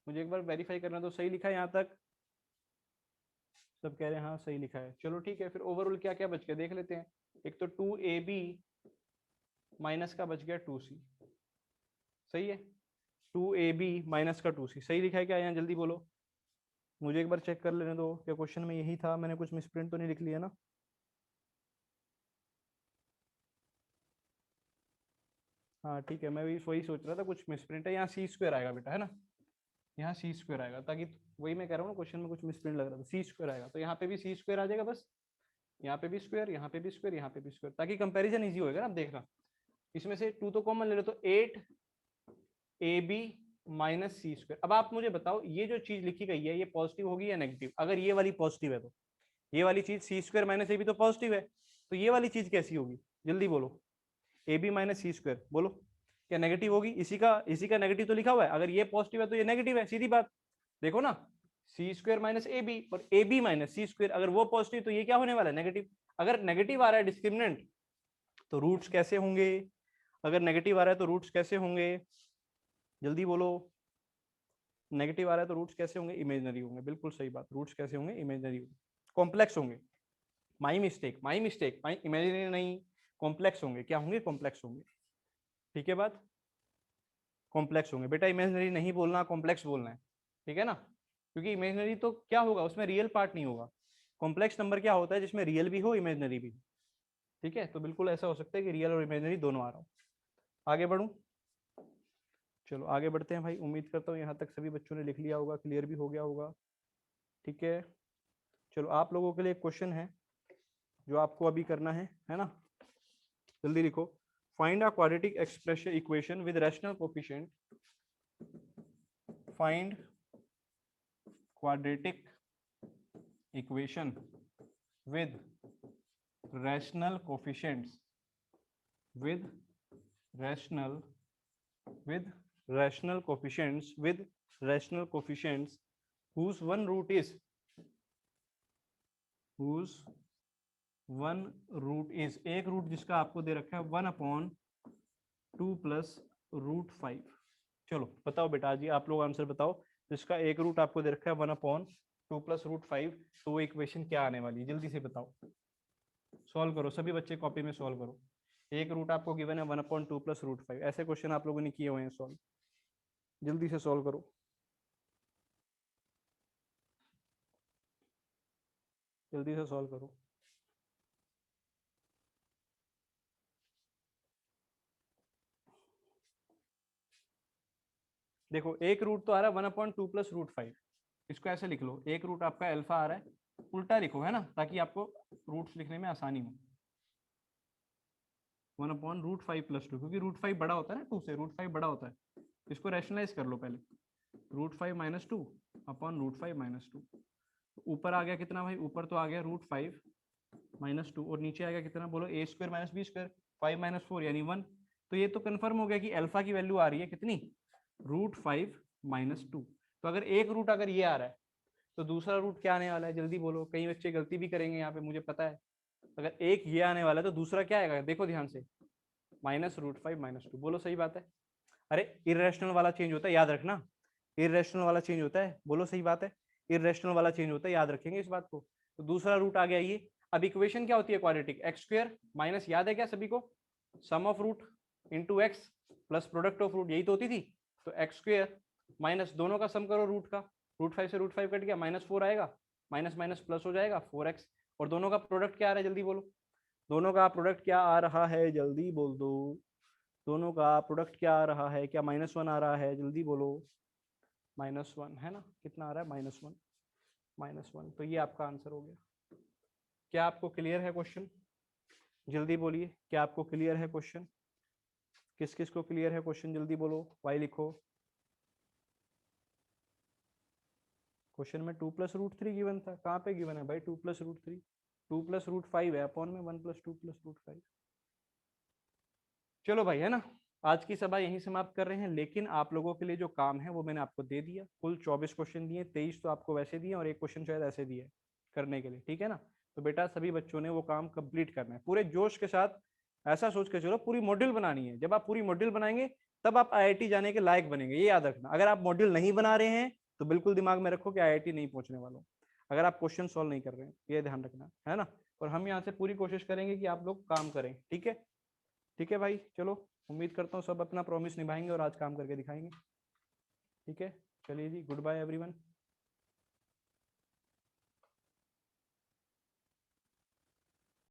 मुझे एक बार वेरीफाई करना तो सही लिखा है यहाँ तक, सब कह रहे हैं हाँ सही लिखा है। चलो ठीक है, फिर ओवरऑल क्या क्या बच गया देख लेते हैं। एक तो 2ab माइनस का बच गया 2c, सही है, 2ab माइनस का 2c, सही लिखा है क्या यहाँ, जल्दी बोलो, मुझे एक बार चेक कर लेने दो, क्या क्वेश्चन में यही था, मैंने कुछ मिसप्रिंट तो नहीं लिख लिया ना। हाँ ठीक है, मैं भी वही सोच रहा था कुछ मिसप्रिंट है, यहाँ सी स्क्वायर आएगा बेटा, है ना, यहाँ सी स्क्वायर आएगा, ताकि वही मैं कह रहा हूँ ना, क्वेश्चन में कुछ मिसप्रिंट लग रहा था, सी स्क्वायर आएगा, तो यहाँ पे भी सी स्क्वायर आ जाएगा बस, यहाँ पे भी स्क्वायर, यहाँ पे भी स्क्वायर, यहाँ पे भी स्क्वायर, ताकि कंपैरिजन इजी होएगा ना। अब देखना, इसमें से 2 तो कॉमन ले लो, तो 8ab माइनस सी स्क्वायर। अब आप मुझे बताओ ये जो चीज लिखी गई है ये पॉजिटिव होगी या नेगेटिव? अगर ये वाली पॉजिटिव है तो ये वाली चीज सी स्क्वायर माइनस ए बी तो पॉजिटिव है, तो ये वाली चीज कैसी होगी? जल्दी बोलो। A b minus c square, बोलो क्या नेगेटिव होगी? इसी का नेगेटिव तो लिखा हुआ है। अगर ये पॉजिटिव है तो ये नेगेटिव है, सीधी बात। देखो ना, सी स्क्वायर माइनस ए बी और a b minus c square, अगर वो पॉजिटिव तो ये क्या होने वाला है? नेगेटिव। अगर नेगेटिव आ रहा है डिस्क्रिमिनेंट तो रूट्स कैसे होंगे? अगर नेगेटिव आ रहा है तो रूट्स कैसे होंगे? जल्दी बोलो। नेगेटिव आ रहा है तो रूट्स कैसे होंगे? इमेजिनरी होंगे। बिल्कुल सही बात, रूट्स कैसे होंगे? इमेजिनरी होंगे, कॉम्प्लेक्स होंगे। My mistake, my mistake, my imaginary नहीं, कॉम्प्लेक्स होंगे। क्या होंगे? कॉम्प्लेक्स होंगे। ठीक है बात, कॉम्प्लेक्स होंगे बेटा, इमेजिनरी नहीं बोलना, कॉम्प्लेक्स बोलना है, ठीक है ना? क्योंकि इमेजिनरी तो क्या होगा, उसमें रियल पार्ट नहीं होगा। कॉम्प्लेक्स नंबर क्या होता है? जिसमें रियल भी हो इमेजिनरी भी। ठीक है, तो बिल्कुल ऐसा हो सकता है कि रियल और इमेजिनरी दोनों आ रहा हो। आगे बढ़ूं? चलो आगे बढ़ते हैं भाई। उम्मीद करता हूँ यहाँ तक सभी बच्चों ने लिख लिया होगा, क्लियर भी हो गया होगा। ठीक है, चलो आप लोगों के लिए एक क्वेश्चन है जो आपको अभी करना है ना? जल्दी लिखो। Find a quadratic expression equation with rational coefficient. Find quadratic equation with rational coefficients with rational coefficients whose one root is एक रूट जिसका आपको दे रखा है 1/2 + √5। चलो बताओ बेटा जी, आप लोग आंसर बताओ। जिसका एक रूट आपको दे रखा है 1/2 + √5, तो वो इक्वेशन क्या आने वाली है? जल्दी से बताओ, सॉल्व करो सभी बच्चे, कॉपी में सॉल्व करो। एक रूट आपको गिवन है 1/2 + √5, ऐसे क्वेश्चन आप लोगों ने किए हुए हैं सॉल्व। जल्दी से सॉल्व करो, जल्दी से सॉल्व करो। देखो एक रूट तो आ रहा है 1/2 + √5, इसको ऐसे लिख लो, एक रूट आपका अल्फा आ रहा है, उल्टा लिखो है ना, ताकि आपको रूट्स लिखने में आसानी हो। 1/√5 + 2, क्योंकि √5 बड़ा होता है ना 2 से, √5 बड़ा होता है। इसको रैशनलाइज कर लो पहले, √5 - 2 अपॉन √5 - 2। ऊपर आ गया कितना भाई? ऊपर तो आ गया √5 - 2, और नीचे आ गया कितना? बोलो, a² - b², 5 - 4 यानी 1। तो ये तो कंफर्म हो गया कि अल्फा की वैल्यू आ रही है कितनी? √5 - 2। तो अगर एक रूट अगर ये आ रहा है तो दूसरा रूट क्या आने वाला है? जल्दी बोलो, कई बच्चे गलती भी करेंगे यहाँ पे, मुझे पता है। अगर एक ये आने वाला है तो दूसरा क्या आएगा? देखो ध्यान से, -√5 - 2। बोलो सही बात है। अरे इरेशनल वाला चेंज होता है, याद रखना, इरेशनल वाला चेंज होता है। बोलो सही बात है, इरेशनल वाला चेंज होता है, याद रखेंगे इस बात को। तो दूसरा रूट आ गया ये। अब इक्वेशन क्या होती है क्वाड्रेटिक? x² माइनस, याद है क्या सभी को? Sum of root into x plus product of root, यही तो होती थी। तो x² माइनस दोनों का सम करो रूट का, √5 से √5 कट गया, -4 आएगा, माइनस माइनस प्लस हो जाएगा 4x। और दोनों का प्रोडक्ट क्या आ रहा है? जल्दी बोलो, दोनों का प्रोडक्ट क्या आ रहा है? जल्दी बोल दो, दोनों का प्रोडक्ट क्या आ रहा है? क्या -1 आ रहा है? जल्दी बोलो। -1 है ना? कितना आ रहा है? -1। तो ये आपका आंसर हो गया। क्या आपको क्लियर है क्वेश्चन? जल्दी बोलिए, क्या आपको क्लियर है क्वेश्चन? किस किस को क्लियर है क्वेश्चन? जल्दी बोलो, वाई लिखो। क्वेश्चन में 2 + √3 गिवन था, कहाँ पे गिवन है भाई 2 + √3? 2 + √5 है, अपॉन में 1 + 2 + √5। चलो भाई, है ना? आज की सभा यहीं समाप्त कर रहे हैं, लेकिन आप लोगों के लिए जो काम है वो मैंने आपको दे दिया। कुल 24 क्वेश्चन दिए, 23 तो आपको वैसे दिए और एक क्वेश्चन शायद ऐसे दिए करने के लिए, ठीक है ना? तो बेटा सभी बच्चों ने वो काम कंप्लीट करना है पूरे जोश के साथ। ऐसा सोच के चलो, पूरी मॉड्यूल बनानी है। जब आप पूरी मॉड्यूल बनाएंगे तब आप IIT जाने के लायक बनेंगे, ये याद रखना। अगर आप मॉड्यूल नहीं बना रहे हैं तो बिल्कुल दिमाग में रखो कि IIT नहीं पहुंचने वालों, अगर आप क्वेश्चन सॉल्व नहीं कर रहे हैं, ये ध्यान रखना है ना? और हम यहाँ से पूरी कोशिश करेंगे कि आप लोग काम करें, ठीक है? ठीक है भाई, चलो उम्मीद करता हूँ सब अपना प्रॉमिस निभाएंगे और आज काम करके दिखाएंगे। ठीक है, चलिए जी, गुड बाय एवरीवन।